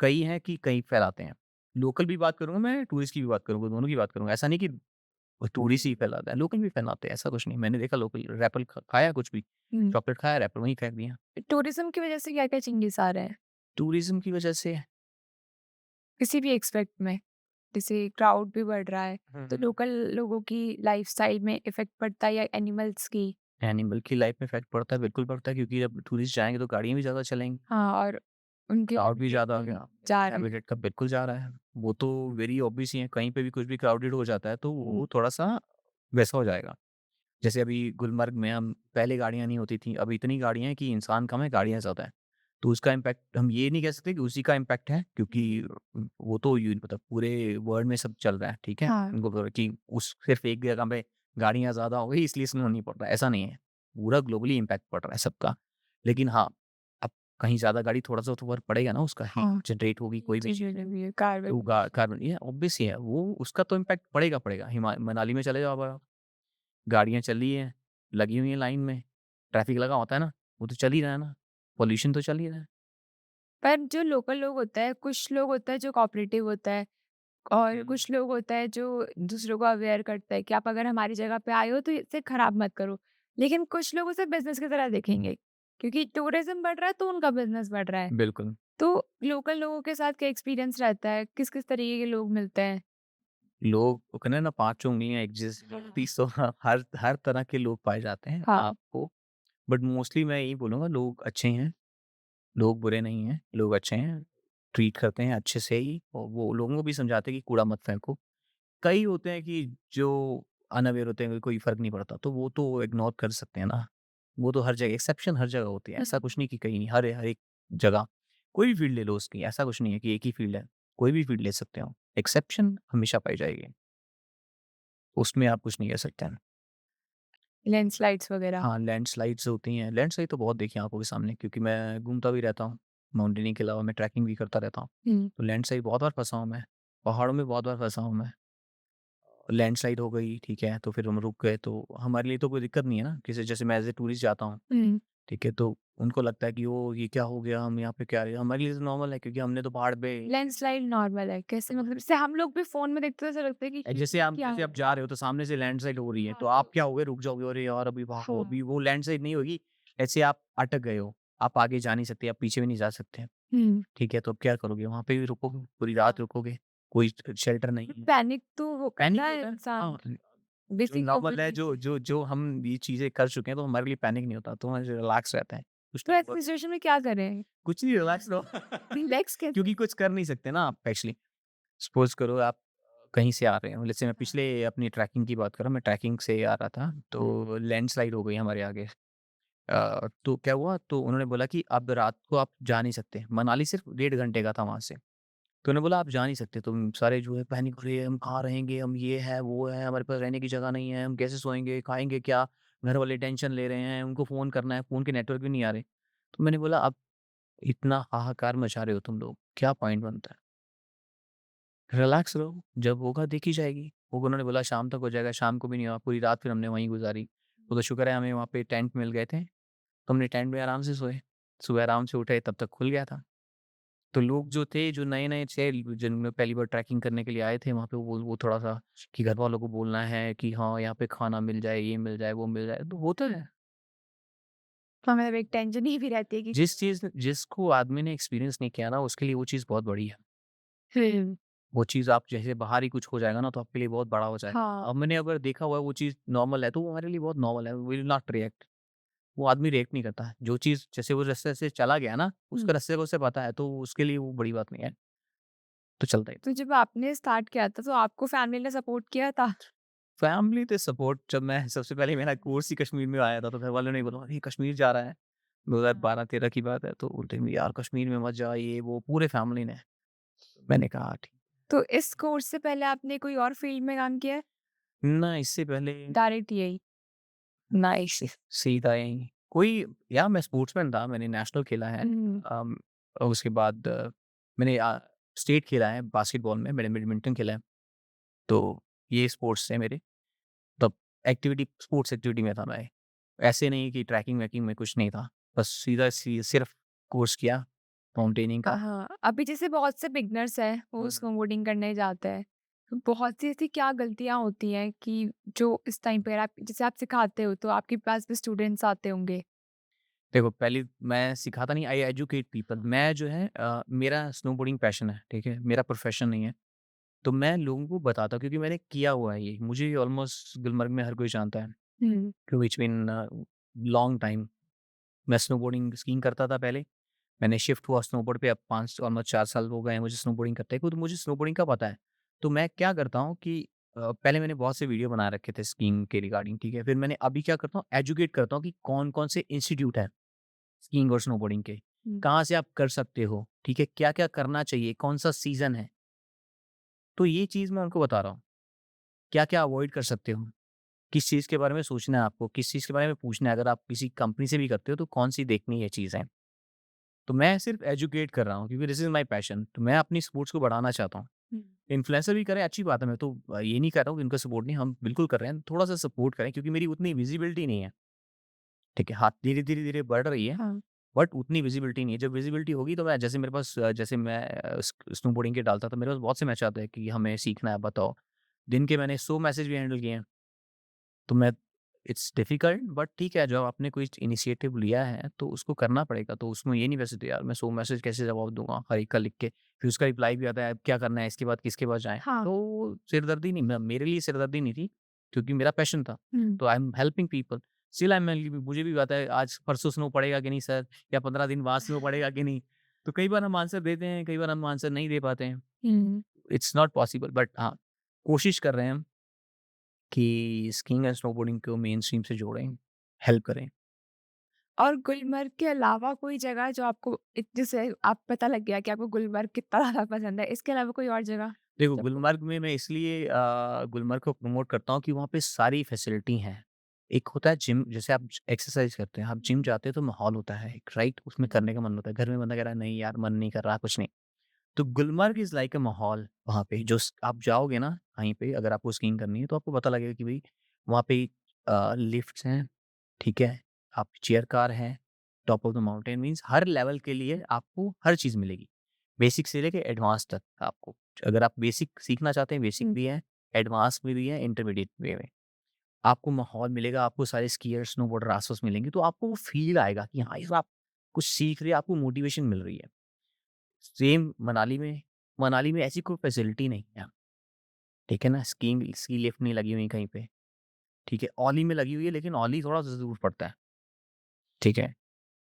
कई हैं कि कहीं फैलाते हैं। लोकल भी बात करूँगा मैं, टूरिस्ट की भी बात करूँगा, दोनों की बात करूँगा। ऐसा नहीं कि वो टूरिस्ट ही फैलाता है, लोकल भी फैलाते हैं, ऐसा कुछ नहीं। मैंने देखा लोकल रैपर खाया कुछ भी, हुँ। चॉकलेट खाया, रैपर वहीं फेंक दिया। टूरिज़्म की वज़ह से क्या-क्या चेंजेस आ रहे हैं? टूरिज़्म की वजह से किसी भी एस्पेक्ट में? जैसे क्राउड भी बढ़ रहा है, हुँ, तो हुँ। लोकल लोगों की लाइफ़स्टाइल में इफ़ेक्ट पड़ता है या एनिमल्स की? एनिमल की लाइफ में इफ़ेक्ट पड़ता है, बिल्कुल पड़ता है, क्योंकि जब टूरिस्ट जाएँगे तो गाड़ियाँ भी ज़्यादा चलेंगी, हाँ, और उनके क्राउड भी हैबिटेट ज़्यादा हो भी गया, जा रहे हैं। हैबिटेट का बिल्कुल जा रहा है। वो तो वेरी ऑब्वियस ही है, कहीं पे भी कुछ भी क्राउडेड हो जाता है तो हुँ। वो थोड़ा-सा वैसा हो जाएगा। जैसे अभी गुलमर्ग में हम पहले गाड़ियाँ नहीं होती थी, अब इतनी गाड़ियाँ हैं कि इंसान कम है, गाड़ियाँ ज़्यादा हैं। तो उसका इम्पैक्ट हम ये नहीं कह सकते कि उसी का इम्पैक्ट है, क्योंकि वो तो यू मतलब पूरे वर्ल्ड में सब चल रहा है, ठीक है? हाँ, उनको पता है कि उस सिर्फ़ एक जगह पे गाड़ियाँ ज़्यादा हो गई इसलिए स्लो नहीं पड़ रहा है, ऐसा नहीं है। पूरा ग्लोबली इम्पैक्ट पड़ रहा है सबका। लेकिन हाँ, अब कहीं ज़्यादा गाड़ी थोड़ा-सा तो फ़र्क पड़ेगा ना, उसका हीट हाँ। जनरेट होगी, ये कोई भी चीज़ चीज़ है। भी है, कार्बन तो कार्बन ये ऑब्वियस ही है, वो उसका तो इम्पैक्ट पड़ेगा, पड़ेगा। मनाली में चले जाओ आप, गाड़ियाँ चल रही हैं, लगी हुई हैं लाइन में, ट्रैफिक लगा होता है ना, वो तो चल ही रहा है ना, पॉल्यूशन तो चल ही रहा है। पर जो लोकल लोग होता है, कुछ लोग होता है जो कोऑपरेटिव होता है और हुँ। कुछ लोग होता है जो दूसरों को अवेयर करता है कि आप अगर हमारी जगह पे आए हो तो इसे खराब मत करो। लेकिन कुछ लोग उसे बिज़नेस की तरह देखेंगे, क्योंकि टूरिज़्म बढ़ रहा है तो उनका बिज़नेस बढ़ रहा है। बिल्कुल, तो लोकल लोगों के साथ क्या एक्सपीरियंस रहता है? किस-किस तरीके के लोग मिलते हैं? लोग वो कहते हैं ना, पाँचों उँगलियाँ एक जैसी होती, सो हर हर तरह के लोग पाए जाते हैं हाँ। आपको, बट मोस्टली मैं यही बोलूँगा, लोग अच्छे हैं, लोग बुरे नहीं हैं, लोग अच्छे हैं, ट्रीट करते हैं अच्छे से ही, और वो लोगों को भी समझाते हैं कि कूड़ा मत फेंको। कई होते हैं कि जो अनअवेयर होते हैं, कोई फ़र्क नहीं पड़ता, तो वो तो इग्नोर कर सकते हैं ना। वो तो हर जगह एक्सेप्शन हर जगह होती है, ऐसा हुँ। कुछ नहीं कि कहीं नहीं, हर एक जगह। कोई भी फ़ील्ड ले लो उसकी, ऐसा कुछ नहीं है कि एक ही फ़ील्ड है, कोई भी फ़ील्ड ले सकते हो। एक्सेप्शन हमेशा पाई जाएगी, उसमें आप कुछ नहीं कह सकते हैं। लैंडस्लाइड्स वगैरह? हाँ, लैंडस्लाइड्स होती हैं, लैंडस्लाइड तो बहुत देखी हैं आँखों के सामने, क्योंकि मैं घूमता भी रहता हूँ। माउंटेनिंग के अलावा मैं ट्रैकिंग भी करता रहता हूँ, हुँ। तो लैंडस्लाइड बहुत बार फँसा हूँ मैं, पहाड़ों में बहुत बार फँसा हूँ मैं। लैंडस्लाइड हो गई, ठीक है, तो फिर हम रुक गए, तो हमारे लिए तो कोई दिक्कत नहीं है ना, किसी जैसे मैं एज़ अ टूरिस्ट जाता हूँ, हुँ। ठीक है, तो उनको लगता है कि ओह! ये क्या हो गया? हम यहाँ पे क्या, हमारे लिए तो नॉर्मल है, क्योंकि हमने तो पहाड़ पे लैंडस्लाइड नॉर्मल है, कैसे मतलब जैसे हम लोग भी फ़ोन में देखते हैं तो ऐसा लगता है कि ये क्या जैसे है? आप जा रहे हो तो सामने से लैंडस्लाइड हो रही है, हाँ, तो तो आप क्या होगे, रुक जाओगे, अरे यार अभी वहाँ हाँ। अभी वो लैंडस्लाइड नहीं होगी, ऐसे आप अटक गए हो, आप आगे जा नहीं सकते, आप पीछे भी नहीं जा सकते, हुँ। ठीक है, तो अब क्या करोगे? वहाँ पे भी रुकोगे, पूरी रात रुकोगे, कोई शेल्टर नहीं है। पैनिक तो वो करता पैनिक है होता है, इंसान, हाँ, जो बेसिक नॉर्मल है, ह्यूमन। जो हम ये चीज़ें कर चुके हैं, तो हमारे लिए पैनिक नहीं होता, तो हमारे रिलैक्स रहते हैं, कुछ तो नहीं ऐसी हुआ, सिचुएशन में क्या करें? कुछ नहीं, रिलैक्स रहो। रिलैक्स कैसे? क्योंकि कुछ कर नहीं सकते ना आप एक्चुअली। सपोज़ करो आप कहीं से आ रहे हो, जैसे मैं हाँ। पिछले अपनी ट्रैकिंग की बात करूँ, मैं ट्रैकिंग से आ रहा था, तो लैंडस्लाइड हो गई हमारे आगे। तो क्या हुआ, तो उन्होंने बोला कि अब रात को आप जा नहीं सकते। मनाली सिर्फ 1.5 घंटे का था वहाँ से। तो उन्होंने बोला आप जा नहीं सकते, तुम सारे जो है पैनिक हो रही है, हम कहाँ रहेंगे, हम ये है, वो है, हमारे पास रहने की जगह नहीं है, हम कैसे सोएँगे, खाएँगे क्या? घर वाले टेंशन ले रहे हैं, उनको फ़ोन करना है, फ़ोन के नेटवर्क भी नहीं आ रहे। तो मैंने बोला अब इतना हाहाकार मचा रहे हो तुम लोग, क्या पॉइंट बनता है? रिलैक्स रहो, जब होगा देखी जाएगी। वो उन्होंने बोला शाम तक हो जाएगा, शाम को भी नहीं हुआ, पूरी रात फिर हमने वहीं गुज़ारी। वो तो शुक्र है हमें वहाँ पे टेंट मिल गए थे, तो हमने टेंट में आराम से सोए। सुबह आराम से उठे तब तक खुल गया था। तो लोग जो थे, जो नए-नए थे, जिनमें पहली बार ट्रैकिंग करने के लिए आए थे वहाँ पे, वो थोड़ा-सा कि घरवालों को बोलना है कि हाँ, यहाँ पे खाना मिल जाए, ये मिल जाए, वो मिल जाए, तो होता है। हाँ, मतलब एक टेंशन ही भी रहती है कि जिसको आदमी ने एक्सपीरियंस नहीं किया ना, उसके लिए वो चीज़ बहुत बड़ी है। हुँ। वो चीज़ आप जैसे बाहर ही कुछ हो जाएगा ना, तो आपके लिए बहुत बड़ा हो हाँ। जाएगा। अब मैंने अगर देखा हुआ है वो चीज़ नॉर्मल है, तो वो हमारे लिए बहुत नॉर्मल है, वी विल नॉट रिएक्ट। वो आदमी रिएक्ट नहीं करता है। जो चीज़ जैसे वो रास्ते से चला गया ना, हुँ। उसका रास्ते का उसे पता है, तो उसके लिए वो बड़ी बात नहीं है, तो चलता ही। तो जब आपने स्टार्ट किया था तो आपको फैमिली ने सपोर्ट किया था? फैमिली तो सपोर्ट, जब मैं सबसे पहले मेरा कोर्स ही कश्मीर में आया था, तो घर वालों ने बोला, "अरे! कश्मीर जा रहा है।" हाँ। 2012-13 की बात है, तो बोलते हैं, "यार कश्मीर में मत जा।" ये वो पूरे फैमिली ने। मैंने कहा, "ठीक।" तो इस कोर्स से पहले आपने कोई और फील्ड में काम किया है? ना इससे पहले डायरेक्ट यही? नाइस। सीधा यहीं कोई या मैं स्पोर्ट्समैन था, मैंने नेशनल खेला है। हुँ। और उसके बाद मैंने स्टेट खेला है बास्केटबॉल में, मैंने बैडमिंटन खेला है। तो ये स्पोर्ट्स है मेरे। तब एक्टिविटी स्पोर्ट्स एक्टिविटी में था मैं। ऐसे नहीं कि ट्रैकिंग-वैकिंग में कुछ नहीं था। बस सीधा सिर्फ़ कोर्स किया माउंटेनिंग का। हाँ, अभी जैसे बहुत से बिगिनर्स हैं, वो हुँ। स्नोबोर्डिंग करने जाते हैं। तो बहुत सी ऐसी क्या गलतियाँ होती हैं कि जो इस टाइम पर आप जैसे आप सिखाते हो, तो आपके पास भी स्टूडेंट्स आते होंगे? देखो पहली मैं सिखाता नहीं, आई एजुकेट पीपल। मैं जो है मेरा स्नोबोर्डिंग पैशन है, ठीक है? मेरा प्रोफ़ेशन नहीं है। तो मैं लोगों को बताता हूँ क्योंकि मैंने किया हुआ है ये। मुझे ऑलमोस्ट गुलमर्ग में हर कोई जानता है। हुँ। क्योंकि इट्स बीन लॉन्ग टाइम। मैं स्नोबोर्डिंग स्कीइंग करता था पहले। मैंने शिफ्ट हुआ स्नोबोर्ड पे, अब 5 ऑलमोस्ट 4 साल हो गए हैं मुझे स्नोबोर्डिंग करते हुए, तो मुझे स्नोबोर्डिंग का पता है। तो मैं क्या करता हूँ कि पहले मैंने बहुत से वीडियो बना रखे थे स्कीइंग के रिगार्डिंग, ठीक है? फिर मैंने अभी क्या करता हूँ, एजुकेट करता हूँ कि कौन-कौन से इंस्टीट्यूट हैं स्कीइंग और स्नोबोर्डिंग के। हुँ। कहाँ से आप कर सकते हो, ठीक है? क्या-क्या करना चाहिए, कौन-सा सीज़न है। तो ये चीज़ मैं उनको बता रहा हूँ। क्या-क्या अवॉइड कर सकते हो, किस चीज़ के बारे में सोचना है आपको, किस चीज़ के बारे में पूछना है, अगर आप किसी कंपनी से भी करते हो तो कौन-सी देखनी है चीज़ें। तो मैं सिर्फ़ एजुकेट कर रहा हूँ क्योंकि दिस इज़ माय पैशन, तो मैं अपनी स्पोर्ट्स को बढ़ाना चाहता हूँ। हुँ। इन्फ्लुएंसर भी करें अच्छी बात है, मैं तो ये नहीं कह रहा हूँ कि उनका सपोर्ट नहीं, हम बिल्कुल कर रहे हैं, थोड़ा-सा सपोर्ट करें क्योंकि मेरी उतनी विज़िबिलिटी नहीं है, ठीक है? हाँ, धीरे-धीरे बढ़ रही है, हाँ। बट उतनी विज़िबिलिटी नहीं है। जब विज़िबिलिटी होगी तो मैं जैसे मेरे पास जैसे मैं स्नोबोर्डिंग के डालता था, मेरे पास बहुत से मैच आते हैं कि हमें सीखना है बताओ। दिन के मैंने 100 मैसेज भी हैंडल किए हैं। तो मैं इट्स डिफ़िकल्ट बट ठीक है, जब आपने कोई इनिशिएटिव लिया है, तो उसको करना पड़ेगा। तो उसमें ये नहीं वैसे तो यार मैं 100 मैसेज कैसे जवाब दूँगा हर एक का लिख के, फिर उसका रिप्लाई भी आता है, अब क्या करना है, इसके बाद किसके पास जाएँ? हाँ। तो सिरदर्दी नहीं म मेरे लिए सिरदर्दी नहीं थी, क्योंकि मेरा पैशन था। हुँ। तो I am helping people, still I am मुझे भी आता है आज परसों स्नो पड़ेगा कि नहीं सर, या 15 दिन बाद स्नो पड़ेगा कि नहीं? तो कई बार हम आंसर देते हैं, कई बार हम आंसर नहीं दे पाते हैं। हुँ। इट्स नॉट पॉसिबल बट हाँ, कोशिश कर रहे हैं हम कि स्कीइंग एंड स्नोबोर्डिंग को मेन स्ट्रीम से जोड़ें, हेल्प करें। और गुलमर्ग के अलावा कोई जगह जो आपको जैसे आप पता लग गया कि आपको गुलमर्ग कितना ज़्यादा पसंद है, इसके अलावा कोई और जगह? देखो जो आपको गुलमर्ग में मैं इसलिए गुलमर्ग को प्रमोट करता हूँ कि वहाँ पे सारी फैसिलिटी हैं। एक होता है जिम, जैसे आप एक्सरसाइज करते हैं, आप जिम हुँ। जाते हो तो माहौल होता है एक, राइट? उसमें हुँ। करने का मन होता है। घर में बंदा कह रहा है नहीं यार मन नहीं कर रहा, कुछ नहीं। तो गुलमर्ग इज़ लाइक अ माहौल वहाँ पे जो आप जाओगे ना कहीं पे, अगर आपको स्कीइंग करनी है तो आपको पता लगेगा कि भई वहाँ पे लिफ्ट्स हैं, ठीक है? आप चेयर कार है, top of the mountain means her level के लिए आपको हर चीज़ मिलेगी। बेसिक से लेके एडवांस तक आपको। अगर आप बेसिक सीखना चाहते हैं, बेसिक हुँ। भी है, एडवांस में भी है, इंटरमीडिएट वे में। आपको माहौल मिलेगा, आपको सारे स्कीयर्स, स्नोबोर्डर आस-पास मिलेंगे, तो आपको वो फ़ील आएगा कि हाँ, इस आप कुछ सीख रहे हैं, आपको मोटिवेशन मिल रही है। सेम मनाली में ऐसी कोई फैसिलिटी नहीं है, ठीक है ना? स्की लिफ्ट नहीं लगी हुई कहीं पे, ठीक है? औली में लगी हुई है, लेकिन औली थोड़ा-सा दूर पड़ता है, ठीक है?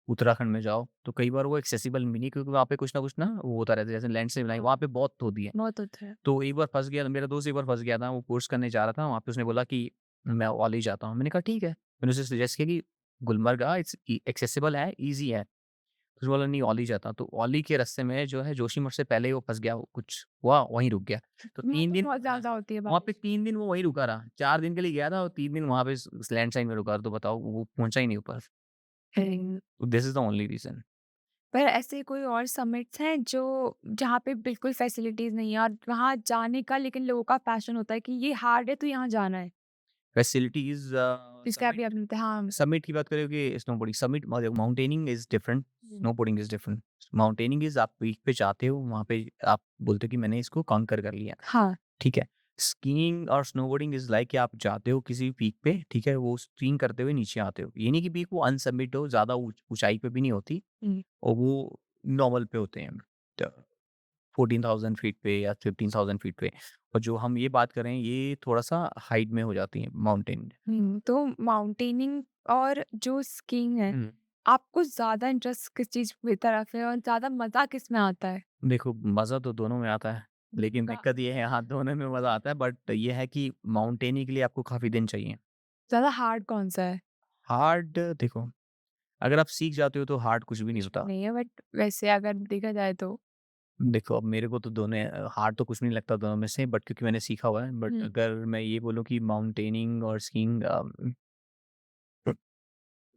उत्तराखंड में जाओ, तो कई बार वो एक्सेसिबल भी नहीं क्योंकि वहाँ पे कुछ ना वो होता रहता है, जैसे लैंडस्लाइड बनाई, हाँ, वहाँ पे बहुत होती है। बहुत होता है। तो एक बार फँस गया, मेरा दोस्त एक बार फँस गया था, वो कोर्स करने जा रहा था, वहाँ पे उसने बोला कि मैं औली जाता हूँ। मैंने कहा ठीक है, मैंने उसे सजेस्ट किया कि गुलमर्ग इट्स एक्सेसिबल है, ईज़ी है। तो उसने बोला नहीं औली जाता हूँ, तो औली के रास्ते में जो है जोशीमठ से पहले ही वो फँस गया, वो कुछ हुआ, वहीं रुक गया। तो वहाँ 3 पे दिन बहुत ज़्यादा होती है वहाँ पे बारिश। 3 दिन वो वहीं रुका रहा, 4 दिन के लिए गया था और 3 दिन वहाँ पे स लैंडस्लाइड में रुका, तो बताओ वो पहुँचा ही नहीं ऊपर। हुँ। तो this is the only reason. पर ऐसे कोई और समिट्स हैं जो जहाँ पे बिल्कुल फैसिलिटीज़ नहीं है और वहाँ जाने का लेकिन लोगों का पैशन होता है कि ये हार्ड है तो यहाँ जाना है? फैसिलिटीज़ जिसका अभी आपने बताया हाँ। समिट की बात करें कि snowboarding summit mountaineering is different, हुँ। Snowboarding is different. Mountaineering is आप पीक पे जाते हो, वहाँ पे आप बोलते हो कि मैंने इसको कॉन्कर कर लिया, हाँ। ठीक है? स्कीइंग और स्नोबोर्डिंग इज़ लाइक कि आप जाते हो किसी पीक पे, ठीक है? वो स्कीइंग करते हुए नीचे आते हो। ये नहीं कि पीक वो अनसमिट हो, ज़्यादा ऊँचाई पे भी नहीं होती हुँ। और वो नॉर्मल पे होते हैं। त 14,000 फीट पे या 15,000 फीट पे, और जो हम ये बात कर रहे हैं, ये थोड़ा-सा हाइट में हो जाती है माउंटेन। तो माउंटेनिंग और जो स्कीइंग है, हुँ। आपको ज़्यादा इंटरेस्ट किस चीज़ की तरफ है और ज़्यादा मज़ा किसमें आता है? देखो, मज़ा तो दोनों में आता है, लेकिन का दिक्कत ये है हाँ, दोनों में मज़ा आता है बट ये है कि माउंटेनिंग के लिए आपको काफ़ी दिन चाहिए। ज़्यादा हार्ड कौन-सा है? हार्ड देखो, अगर आप सीख जाते हो तो हार्ड कुछ भी नहीं मुश्किल होता। नहीं है बट वैसे अगर देखा जाए तो? देखो, अब मेरे को तो दोनों हार्ड तो कुछ नहीं लगता दोनों में से बट क्योंकि मैंने सीखा हुआ है, बट हुँ। अगर मैं ये बोलूँ कि माउंटेनिंग और स्कीइंग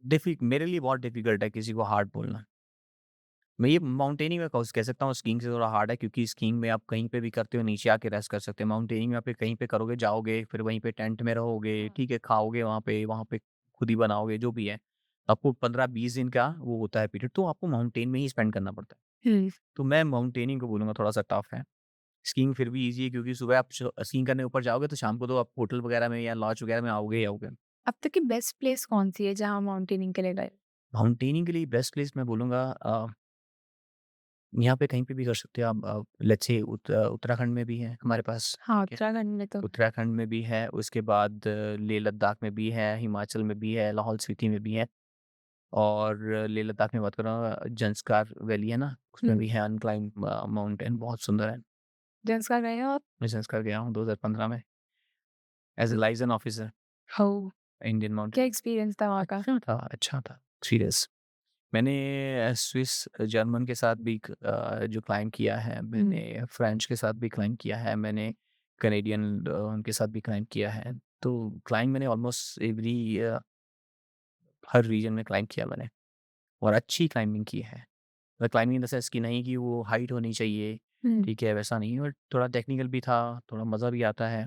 मेरे लिए बहुत डिफ़िकल्ट है किसी को हार्ड बोलना। मैं ये माउंटेनिंग में कह सकता हूँ, स्कीइंग से थोड़ा हार्ड है क्योंकि स्कीइंग में आप कहीं पे भी करते हो, नीचे आके रेस्ट कर सकते हो। माउंटेनिंग में आप कहीं पे करोगे, जाओगे, फिर वहीं पे टेंट में रहोगे, हाँ। ठीक है, खाओगे वहाँ पे खुद ही बनाओगे, जो भी है। आपको 15-20 दिन का वो होता है पीरियड, तो आपको माउंटेन में ही स्पेंड करना पड़ता है। हुँ। तो मैं माउंटेनिंग को बोलूँगा थोड़ा-सा टफ है। स्कीइंग फिर भी ईज़ी है क्योंकि सुबह आप स्कीइंग करने ऊपर जाओगे तो शाम को तो आप होटल वगैरह में या लॉज वगैरह में आओगे ही आओगे। अब तक की बेस्ट प्लेस कौन-सी है जहाँ माउंटेनिंग के लिए गए? माउंटेनिंग के लिए बेस्ट प्लेस मैं बोलूँगा यहाँ पे कहीं पे भी कर सकते हो आप, लेट्स से उत्तराखंड में भी है हमारे पास, हाँ, ठीक है। उत्तराखंड में तो उत्तराखंड में भी है, उसके बाद लेह लद्दाख में भी है, हिमाचल में भी है, लाहौल स्पीति में भी है। और लेह लद्दाख में बात कर रहा हूँ, ज़ंस्कार वैली है ना, उसमें हुँ, भी है अनक्लाइम्ब माउंटेन, बहुत सुंदर है। ज़ंस्कार गए हो आप? मैं ज़ंस्कार गया हूँ 2015 में as a liaison officer, oh! Indian mountain. क्या एक्सपीरियंस था वहाँ का? अच्छा था, सीरियस। मैंने स्विस जर्मन के साथ भी जो क्लाइंब किया है, हुँ, मैंने फ्रेंच के साथ भी क्लाइंब किया है, मैंने कनेडियन उनके साथ भी क्लाइंब किया है। तो क्लाइंब मैंने ऑलमोस्ट हर रीजन में क्लाइंब किया मैंने और अच्छी क्लाइंबिंग की है। मतलब क्लाइंबिंग इन द सेंस कि नहीं कि वो हाइट होनी चाहिए, हुँ, ठीक है, वैसा नहीं, और थोड़ा टेक्निकल भी था, थोड़ा मज़ा भी आता है।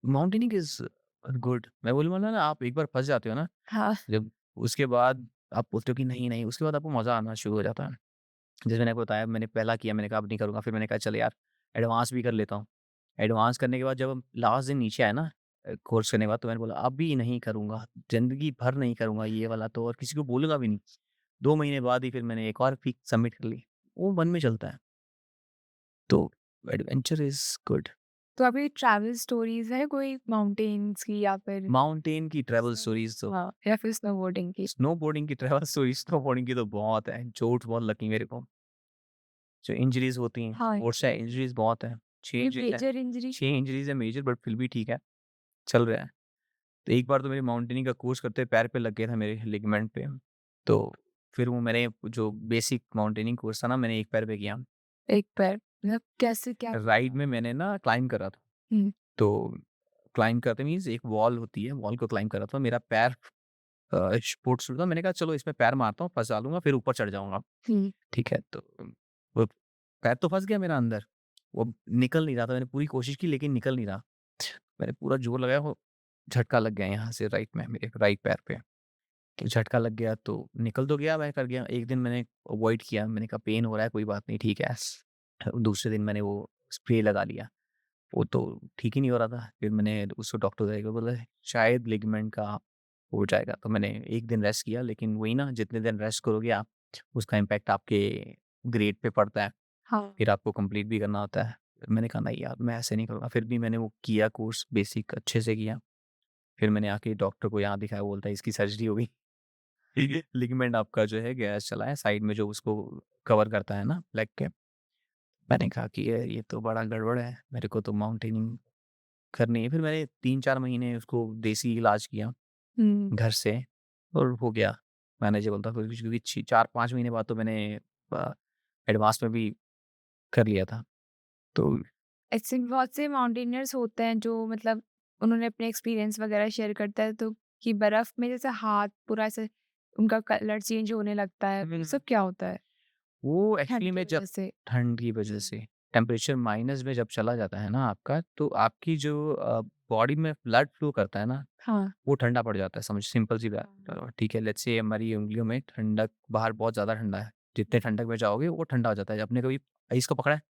Mountaineering is good. मैं बोलूँगा ना, आप एक बार फँस जाते हो ना, हाँ, जब उसके बाद आप बोलते हो कि नहीं, नहीं, उसके बाद आपको मज़ा आना शुरू हो जाता है। जैसे मैंने आपको बताया, मैंने पहला किया, मैंने कहा अब नहीं करूँगा, फिर मैंने कहा चल यार एडवांस भी कर लेता हूँ। एडवांस करने के बाद जब हम लास्ट दिन नीचे आए ना कोर्स करने के बाद, तो मैंने बोला अभी नहीं करूँगा, ज़िंदगी भर नहीं करूँगा ये वाला तो, और किसी को बोलूँगा भी नहीं। 2 महीने बाद ही फिर मैंने एक और पीक सबमिट कर ली। वो मन में चलता है। तो एडवेंचर इज़ गुड। तो आपकी ट्रैवल स्टोरीज़ है कोई माउंटेन्स की या फिर माउंटेन की ट्रैवल स्नो स्टोरीज़ तो, हाँ, या फिर स्नोबोर्डिंग की? स्नोबोर्डिंग की ट्रैवल स्टोरीज़, स्नोबोर्डिंग की तो बहुत है। चोट बहुत लगी मेरे को। जो इंजरीज़ होती हैं, हाँ, स्पोर्ट्स है, इंजरीज़ बहुत हैं। 6 कोई इंजरीज़ हैं, मेजर इंजरी? 6 इंजरीज़ है मेजर, बट फिर भी ठीक है, चल रहा है। तो एक बार तो मेरी माउंटेनिंग का कोर्स करते पैर पे लग गया था, मेरे लिगामेंट पे। तो फिर वो मैंने जो बेसिक माउंटेनिंग कोर्स था ना, मैंने एक पैर पे किया। एक पैर मतलब कैसे क्या किया राइड था? में मैंने ना क्लाइंब करा था। हुँ, तो क्लाइंब करते मीन्स एक वॉल होती है, वॉल को क्लाइंब कर रहा था। मेरा पैर स्पोर्ट शूज़ था, मैंने कहा चलो इसमें पैर मारता हूँ, फँसा लूँगा, फिर ऊपर चढ़ जाऊँगा। हुँ, ठीक है, तो वो पैर तो फँस गया मेरा अंदर, वो निकल नहीं रहा था। मैंने पूरी कोशिश की लेकिन निकल नहीं रहा। मैंने पूरा ज़ोर लगाया, वो झटका लग गया यहाँ से राइट में, मेरे राइट पैर पे। तो झटका लग गया तो निकल तो गया, मैं कर गया। एक दिन मैंने अवॉइड किया, मैंने कहा पेन हो रहा है, कोई बात नहीं, ठीक है। दूसरे दिन मैंने वो स्प्रे लगा लिया, वो तो ठीक ही नहीं हो रहा था। फिर मैंने उसको डॉक्टर को देखा, बोला शायद लिगामेंट का हो जाएगा। तो मैंने 1 दिन रेस्ट किया, लेकिन वही ना, जितने दिन रेस्ट करोगे आप, उसका इम्पैक्ट आपके ग्रेड पे पड़ता है। हाँ, फिर आपको कंप्लीट भी करना होता है। मैंने कहा नहीं यार, मैं ऐसे नहीं करूँगा। फिर भी मैंने वो किया कोर्स, बेसिक अच्छे से किया। फिर मैंने आके डॉक्टर को यहाँ दिखाया, वो बोलता है इसकी सर्जरी हो गई। लिगामेंट आपका जो है गैस चला है साइड में, जो उसको कवर करता है ना लेग के। मैंने कहा कि ये तो बड़ा गड़बड़ है, मेरे को तो माउंटेनिंग करनी है। फिर मैंने 3-4 महीने उसको देसी इलाज किया हुँ। घर से, और हो गया मैनेजेबल था। फिर क्योंकि 4-5 महीने बाद तो मैंने एडवांस में भी कर लिया था। तो ऐसे बहुत से माउंटेनियर्स होते हैं जो मतलब उन्होंने अपने एक्सपीरियंस वगैरह शेयर करता है तो कि बर्फ में जैसे हाथ पूरा ऐसे उनका कलर चेंज होने लगता है, वो सब क्या होता है? वो एक्चुअली ठंड की में जब वजह से? ठंड की वजह हुँ। से टेम्परेचर माइनस में जब चला जाता है ना आपका, तो आपकी जो बॉडी में ब्लड फ्लो करता है ना, हाँ। वो ठंडा पड़ जाता है। समझ, सिंपल सी बात। हाँ। ठीक है, लेट्स से हमारी उँगलियों में ठंडक, बाहर बहुत ज़्यादा ठंडा है, जितने ठंडक में जाओगे वो ठंडा हो जाता है। आपने कभी आइस को पकड़ा है?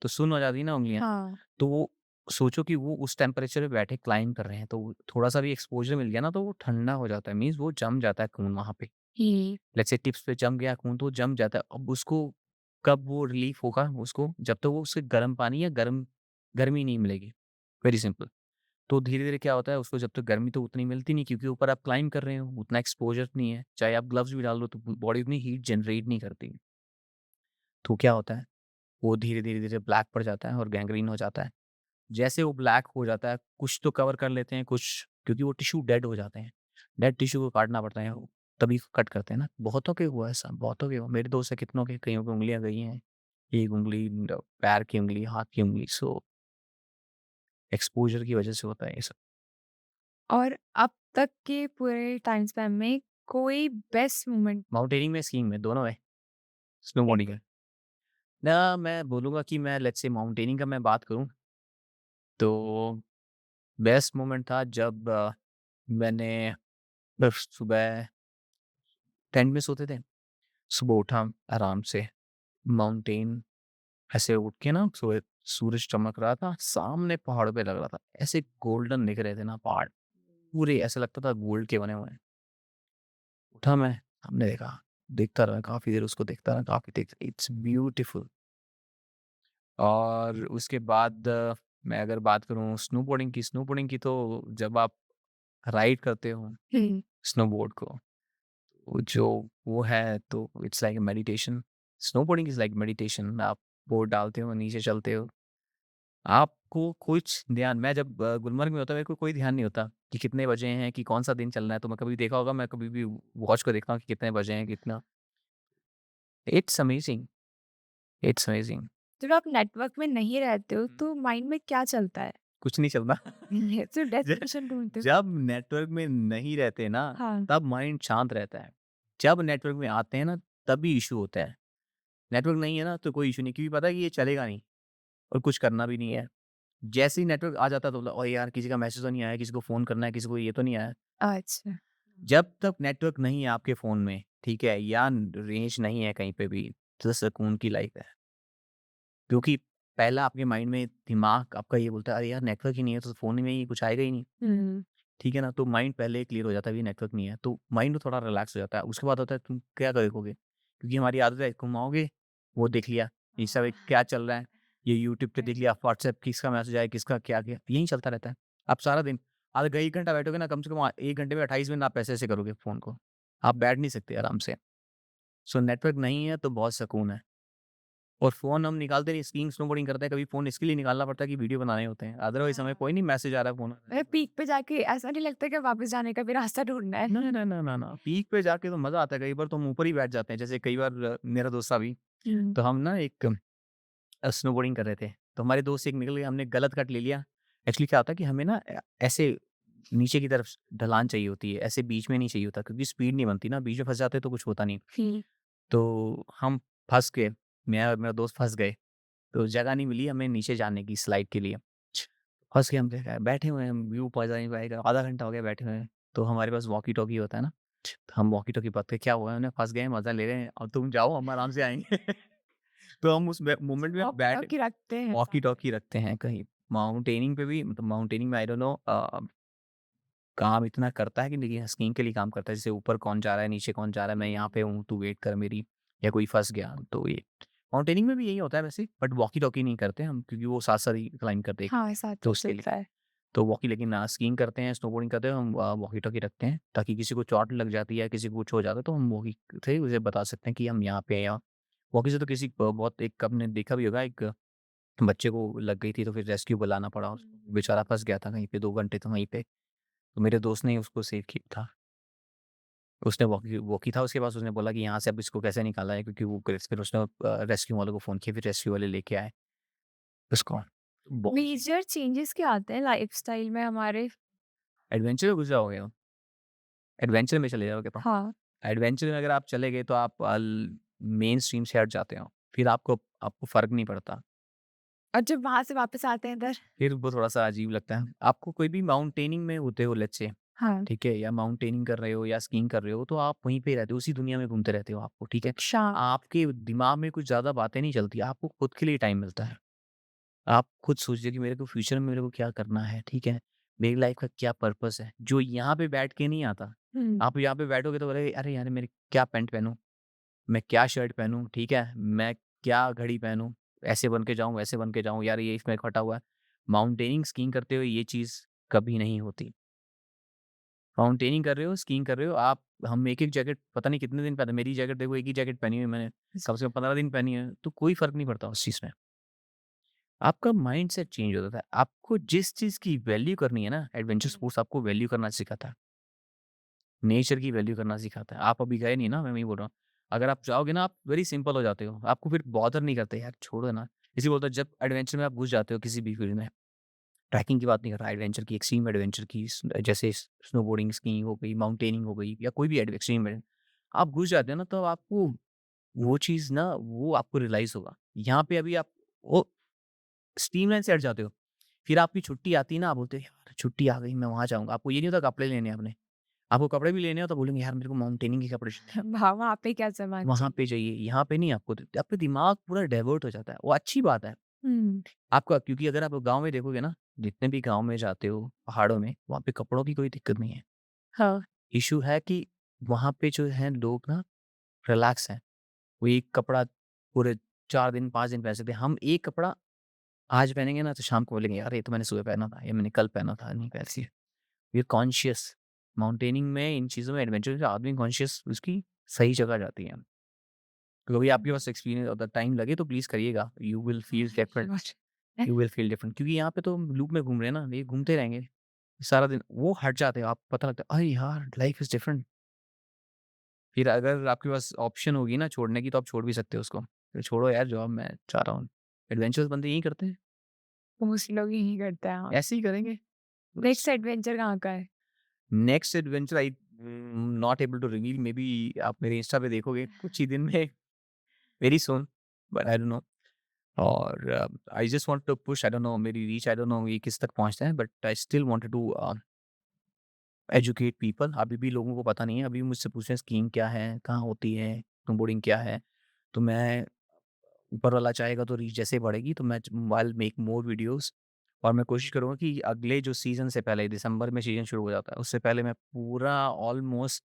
तो सुन्न हो जाती है ना उँगलियाँ। हाँ। तो वो सोचो कि वो उस टेम्परेचर पे बैठे क्लाइंब कर रहे हैं, तो थोड़ा-सा भी एक्सपोज़र मिल गया ना, तो वो ठंडा हो जाता है, मीन्स वो जम जाता है खून वहाँ पे। हुँ। लेट्स से टिप्स पे जम गया खून, तो जम जाता है। अब उसको कब वो रिलीफ़ होगा उसको, जब तक वो उससे गर्म पानी या गर्मी नहीं मिलेगी। Very simple. तो धीरे-धीरे क्या होता है, उसको जब तक गर्मी तो उतनी मिलती नहीं, क्योंकि ऊपर आप क्लाइंब कर रहे हो, उतना एक्सपोज़र नहीं है। चाहे आप ग्लव्स भी डाल लो तो बॉडी उतनी हीट जनरेट नहीं करती। तो क्या होता है, वो धीरे-धीरे ब्लैक पड़ जाता है और गैंग्रीन हो जाता है। जैसे वो ब्लैक हो जाता है, कुछ तो कवर कर लेते हैं, कुछ क्योंकि वो टिश्यू डेड हो जाते हैं। डेड टिश्यू को काटना पड़ता है, वो तभी कट करते हैं ना। बहुतों के हुआ है ऐसा, बहुतों के हुआ। मेरे दोस्त हैं कितनों के, कइयों की उँगलियाँ गई हैं। एक उँगली, पैर की उँगली, हाथ की उँगली। सो एक्सपोज़र की वज़ह से होता है ये सब। और अब तक के पूरे टाइम स्पैन में कोई बेस्ट मोमेंट? माउंटेनिंग में, स्कीइंग में, दोनों में, स्नोबोर्डिंग में। ना मैं बोलूँगा कि मैं लेट्स से माउंटेनिंग का मैं बात करूँ, तो बेस्ट मोमेंट था जब मैंने बस सुबह टेंट में सोते थे, सुबह उठा आराम से, माउंटेन ऐसे उठ के ना सूरज चमक रहा था, सामने पहाड़ पे लग रहा था, ऐसे गोल्डन दिख रहे थे ना पहाड़, पूरे ऐसा लगता था गोल्ड के बने हुए हैं। उठा मैं, हमने देखा, देखता रहा काफ़ी देर उसको देखता रहा, काफ़ी देर, इट्स ब्यूटीफुल। और उसके बाद मैं अगर बात करूँ स्नोबोर्डिंग की तो जब आप राइड करते हो हुँ। स्नोबोर्ड को, वो जो वो है तो it's like a meditation. Snowboarding is like meditation. आप बोर्ड डालते हो, नीचे चलते हो, आपको कुछ ध्यान, मैं जब गुलमर्ग में होता मेरे को कोई ध्यान नहीं होता कि कितने बजे हैं, कि कौन-सा दिन चल रहा है, तो मैं कभी देखा होगा, मैं कभी भी वॉच को देखता हूँ कि कितने बजे हैं, कितना। It's amazing, it's amazing. जब आप नेटवर्क में नहीं रहते हो हुँ। तो माइंड में क्या चलता है? कुछ नहीं चलता। सिर्फ़ ज डेस्टिनेशन ढूँढते हो? जब नेटवर्क में नहीं रहते ना, हाँ। तब माइंड शांत रहता है। जब नेटवर्क में आते हैं ना, तभी इश्यू होता है। नेटवर्क नहीं है ना, तो कोई इश्यू नहीं, क्योंकि पता है कि ये चलेगा नहीं और कुछ करना भी नहीं है। जैसे ही नेटवर्क आ जाता है तो बोला, ओह यार! किसी का मैसेज तो नहीं आया, किसी को फ़ोन करना है, किसी को ये तो नहीं आया। अच्छा। जब तक नेटवर्क नहीं है आपके फ़ोन में, ठीक है, या रेंज नहीं है कहीं पे भी, तो सुकून की लाइफ़ है। क्योंकि पहला आपके माइंड में दिमाग आपका ये बोलता है, अरे यार नेटवर्क ही नहीं है, तो फ़ोन में ही कुछ आएगा ही नहीं। हुँ। ठीक है ना? तो माइंड पहले क्लियर हो जाता है, अभी नेटवर्क नहीं है, तो माइंड थोड़ा रिलैक्स हो जाता है। उसके बाद होता है, तुम क्या देखोगे? क्योंकि हमारी आदत है, घुमाओगे, वो देख लिया, इंस्टा पे क्या चल रहा है, ये यूट्यूब पे देख लिया, व्हाट्सएप किसका मैसेज आया, किसका क्या किया, यही चलता रहता है। आप सारा दिन आधा 1 घंटा बैठोगे ना, कम से कम 1 घंटे में 28 मिनट आप ऐसे-ऐसे करोगे फ़ोन को। आप बैठ नहीं सकते आराम से। सो नेटवर्क नहीं है तो बहुत सुकून है। और फ़ोन हम निकालते नहीं, स्कीइंग, स्नोबोर्डिंग करते हैं, कभी फ़ोन इसके लिए निकालना पड़ता है कि वीडियो बनाने होते हैं। अदरवाइज़ हमें कोई नहीं, मैसेज आ रहा है, फ़ोन आ रहा है। पीक पे जाके ऐसा नहीं लगता कि वापस जाने का भी रास्ता ढूँढना है? ना, ना, ना, ना, ना, पीक पे जाके तो मज़ा आता है, कई बार तो हम ऊपर ही बैठ जाते हैं। जैसे कई बार मेरा दोस्त था अभी, हुँ। तो हम ना एक स्नोबोर्डिंग कर रहे थे, तो हमारे दोस्त से एक निकल गया, हमने गलत कट ले लिया। एक्चुअली क्या होता है कि हमें ना ऐसे नीचे की तरफ ढलान चाहिए होती है, ऐसे बीच में नहीं चाहिए होता, क्योंकि स्पीड नहीं बनती ना, बीच में फँस जाते तो कुछ होता नहीं। हुँ। तो हम फँस गए, मैं और मेरा दोस्त फँस गए, तो जगह नहीं मिली हमें नीचे जाने की स्लाइड के लिए। फँस गए हम, देखा बैठे हुए हैं हम, व्यू पता नहीं पाएगा, आधा घंटा हो गया बैठे हुए हैं। तो हमारे पास वॉकी-टॉकी होता है ना, तो हम वॉकी-टॉकी बात क्या हुआ है, हमने फँस गए हैं, मज़ा ले रहे हैं और तुम जाओ, हम आराम से आएँगे। तो हम उस मोमेंट में बैठ वॉकी-टॉकी रखते हैं साथ में। वॉकी-टॉकी रखते हैं कहीं। माउंटेनिंग पे भी, मतलब माउंटेनिंग में आई डोंट नो काम इतना करता है कि देखिए स्कीइंग के लिए काम करता है। जैसे ऊपर कौन जा रहा है, नीचे कौन जा रहा है, मैं यहाँ पे हूँ, तू वेट कर मेरी, या कोई फँस गया, तो ये माउंटेनिंग में भी यही होता है वैसे, बट वॉकी-टॉकी नहीं करते हम, क्योंकि वो साथ-साथ ही क्लाइंब करते हैं, हाँ, साथ तो में उसके लिए। चलता है। तो वॉकी, लेकिन स्कीइंग करते हैं, स्नोबोर्डिंग करते हैं, हम वॉकी-टॉकी रखते हैं, ताकि किसी को चोट लग जाती है, किसी को कुछ हो जाता है, तो हम वॉकी से उसे बता सकते हैं कि हम यहाँ पे हैं, या वॉकी से तो किसी बहुत, एक आपने देखा भी होगा, एक बच्चे को लग गई थी, तो फिर रेस्क्यू बुलाना पड़ा उसको, बेचारा फँस गया था कहीं पे, 2 घंटे तो वहीं पे। तो मेरे दोस्त ने उसको सेव किया था। उसने वॉकी वॉकी था उसके पास, उसने बोला कि यहाँ से अब इसको कैसे निकाला है, क्योंकि वो फिर उसने रेस्क्यू वालों को फ़ोन किया, फिर रेस्क्यू वाले लेके आए उसको। बहुत मेजर चेंजेस क्या आते हैं लाइफ़स्टाइल में हमारे? एडवेंचर में घुस जाओगे आप, एडवेंचर में चले जाओगे तो। हाँ। एडवेंचर में अगर आप चले गए तो आप मेन स्ट्रीम से हट जाते हो। फिर आपको आपको फ़र्क नहीं पड़ता। और जब वहाँ से वापस आते हैं इधर? फिर वो थोड़ा-सा अजीब लगता है। आपको कोई भी माउंटेनिंग में होते हो लेट्स से, हाँ। ठीक है? या माउंटेनिंग कर रहे हो या स्कीइंग कर रहे हो, तो आप वहीं पे रहते हो, उसी दुनिया में घूमते रहते हो आपको, ठीक है? अच्छा। आपके दिमाग में कुछ ज़्यादा बातें नहीं चलती, आपको खुद के लिए टाइम मिलता है। आप खुद सोचिए कि मेरे को फ्यूचर में मेरे को क्या करना है, ठीक है? मेरी लाइफ़ का क्या पर्पस है, जो यहाँ पे बैठ के नहीं आता। हुँ। आप यहाँ पे बैठोगे तो बोलोगे, अरे यार मेरे क्या पैंट पहनूँ? मैं क्या शर्ट पहनूँ, ठीक है? मैं क्या घड़ी पहनूँ? ऐसे बन के जाऊँ, वैसे बन के जाऊँ, यार ये इसमें फटा हुआ है। माउंटेनिंग, स्कीइंग करते हुए ये चीज़ कभी नहीं होती। माउंटेनिंग कर रहे हो, स्कीइंग कर रहे हो, आप हम एक-एक जैकेट पता नहीं कितने दिन पहने, मेरी जैकेट देखो, एक ही जैकेट पहनी हुई है मैंने, कम से कम 15 दिन पहनी है, तो कोई फ़र्क नहीं पड़ता उस चीज़ में। आपका माइंडसेट चेंज हो जाता है। आपको जिस चीज़ की वैल्यू करनी है ना, एडवेंचर स्पोर्ट्स आपको वैल्यू करना सिखाता है। नेचर की वैल्यू करना सिखाता है। आप अभी गए नहीं ना, मैं वही बोल रहा हूँ। अगर आप जाओगे ना, आप वेरी सिंपल हो जाते हो। आपको फिर बॉदर नहीं करते, यार छोड़ो ना। इसी बोलते हैं, जब एडवेंचर में आप घुस जाते हो किसी भी फील्ड में, ट्रैकिंग की बात नहीं कर रहा, एडवेंचर की, एक्सट्रीम एडवेंचर की, जैसे स्नोबोर्डिंग, स्कीइंग हो गई, माउंटेनिंग हो गई या कोई भी एक्सट्रीम आप घुस जाते हैं ना, तो आपको वो चीज़ ना वो आपको रियलाइज़ होगा। यहाँ पे अभी आप वो स्ट्रीमलाइन से हट जाते हो। फिर आपकी छुट्टी आती है ना, आप बोलते हो यार छुट्टी आ गई, मैं वहाँ जाऊँगा। आपको ये नहीं होता कपड़े लेने हैं अपने। आपको कपड़े भी लेने हो तो बोलेंगे यार मेरे को माउंटेनिंग के कपड़े चाहिए। वहाँ पे क्या सामान वहाँ पे चाहिए? जाइए, यहाँ पे नहीं आपको आपका दिमाग पूरा डाइवर्ट हो जाता है। वो अच्छी बात है। हुँ। आपका क्योंकि अगर आप गाँव में देखोगे ना, जितने भी गाँव में जाते हो, पहाड़ों में, वहाँ पे कपड़ों की कोई दिक्कत नहीं है। हाँ। इश्यू है कि वहाँ पे जो है लोग ना रिलैक्स हैं। वो एक कपड़ा पूरे 4 दिन, 5 दिन पहन सकते हैं। हम एक कपड़ा आज पहनेंगे ना तो शाम को बोलेंगे यार ये तो मैंने सुबह पहना था, ये मैंने कल पहना था, नहीं पहन वी आर कॉन्शियस। माउंटेनिंग में इन चीज़ों में एडवेंचर में आदमी कॉन्शियस उसकी सही जगह जाती है। तो कभी आपके पास एक्सपीरियंस अगर टाइम लगे तो प्लीज़ करिएगा। You will feel different, you will feel different क्योंकि यहाँ पे तो हम लूप में घूम रहे हैं ना, ये घूमते रहेंगे सारा दिन। वो हट जाते हैं, आप पता लगता है अरे यार लाइफ इज़ डिफरेंट। फिर अगर आपके पास ऑप्शन होगी ना छोड़ने की तो आप छोड़ भी सकते हो उसको। फिर छोड़ो यार जॉब मैं चाह रहा हूँ। एडवेंचर्स बंदे यही करते हैं, मोस्ट लोग यही करते हैं, हाँ। ऐसे ही करेंगे। नेक्स्ट एडवेंचर कहाँ का है? Next adventure I not able to reveal may be आप मेरे इंस्टा पे देखोगे कुछ ही दिन में very soon but I don't know और I just want to push I don't know मेरी रीच आई डोंट नो ये किस तक पहुंचता है but I still wanted to educate people अभी भी लोगों को पता नहीं है अभी मुझसे पूछे स्कीइंग क्या है कहाँ होती है स्नोबोर्डिंग क्या है तो मैं ऊपर वाला चाहेगा तो रीच जैसे बढ़ेगी तो मैं वाइल मेक मोर वीडियोस और मैं कोशिश करूँगा कि अगले जो सीज़न से पहले दिसंबर में सीज़न शुरू हो जाता है उससे पहले मैं पूरा ऑलमोस्ट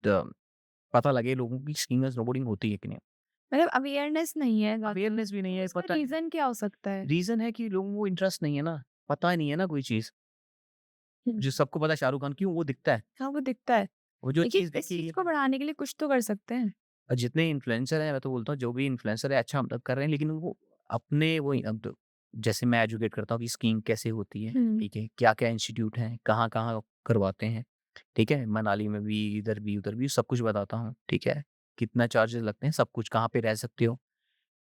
पता लगे लोगों की स्कीइंग और स्नोबोर्डिंग होती है कि नहीं। मतलब अवेयरनेस नहीं है ज़्यादा। अवेयरनेस भी नहीं तो है, इसका पता है रीज़न क्या हो सकता है? रीज़न है कि लोगों को इंटरेस्ट नहीं है ना, पता ही नहीं है ना कोई चीज़। हुँ। जो सबको पता है शाहरुख खान क्यों वो दिखता है, हाँ, वो दिखता है। वो जो लेकिन चीज़ इस देखी चीज़ है को बढ़ाने के लिए कुछ तो कर सकते हैं। जितने इन्फ्लुएंसर हैं मैं तो बोलता हूँ जो भी इन्फ्लुएंसर है अच्छा मतलब कर रहे हैं लेकिन वो अपने वो अब तो जैसे मैं एजुकेट करता हूँ कि स्कीइंग कैसे होती है, हुँ। ठीक है? क्या-क्या इंस्टीट्यूट हैं, कहाँ-कहाँ करवाते हैं, ठीक है? मनाली में भी, इधर भी, उधर भी सब कुछ बताता हूँ, ठीक है? कितना चार्जेज़ लगते हैं, सब कुछ, कहाँ पे रह सकते हो,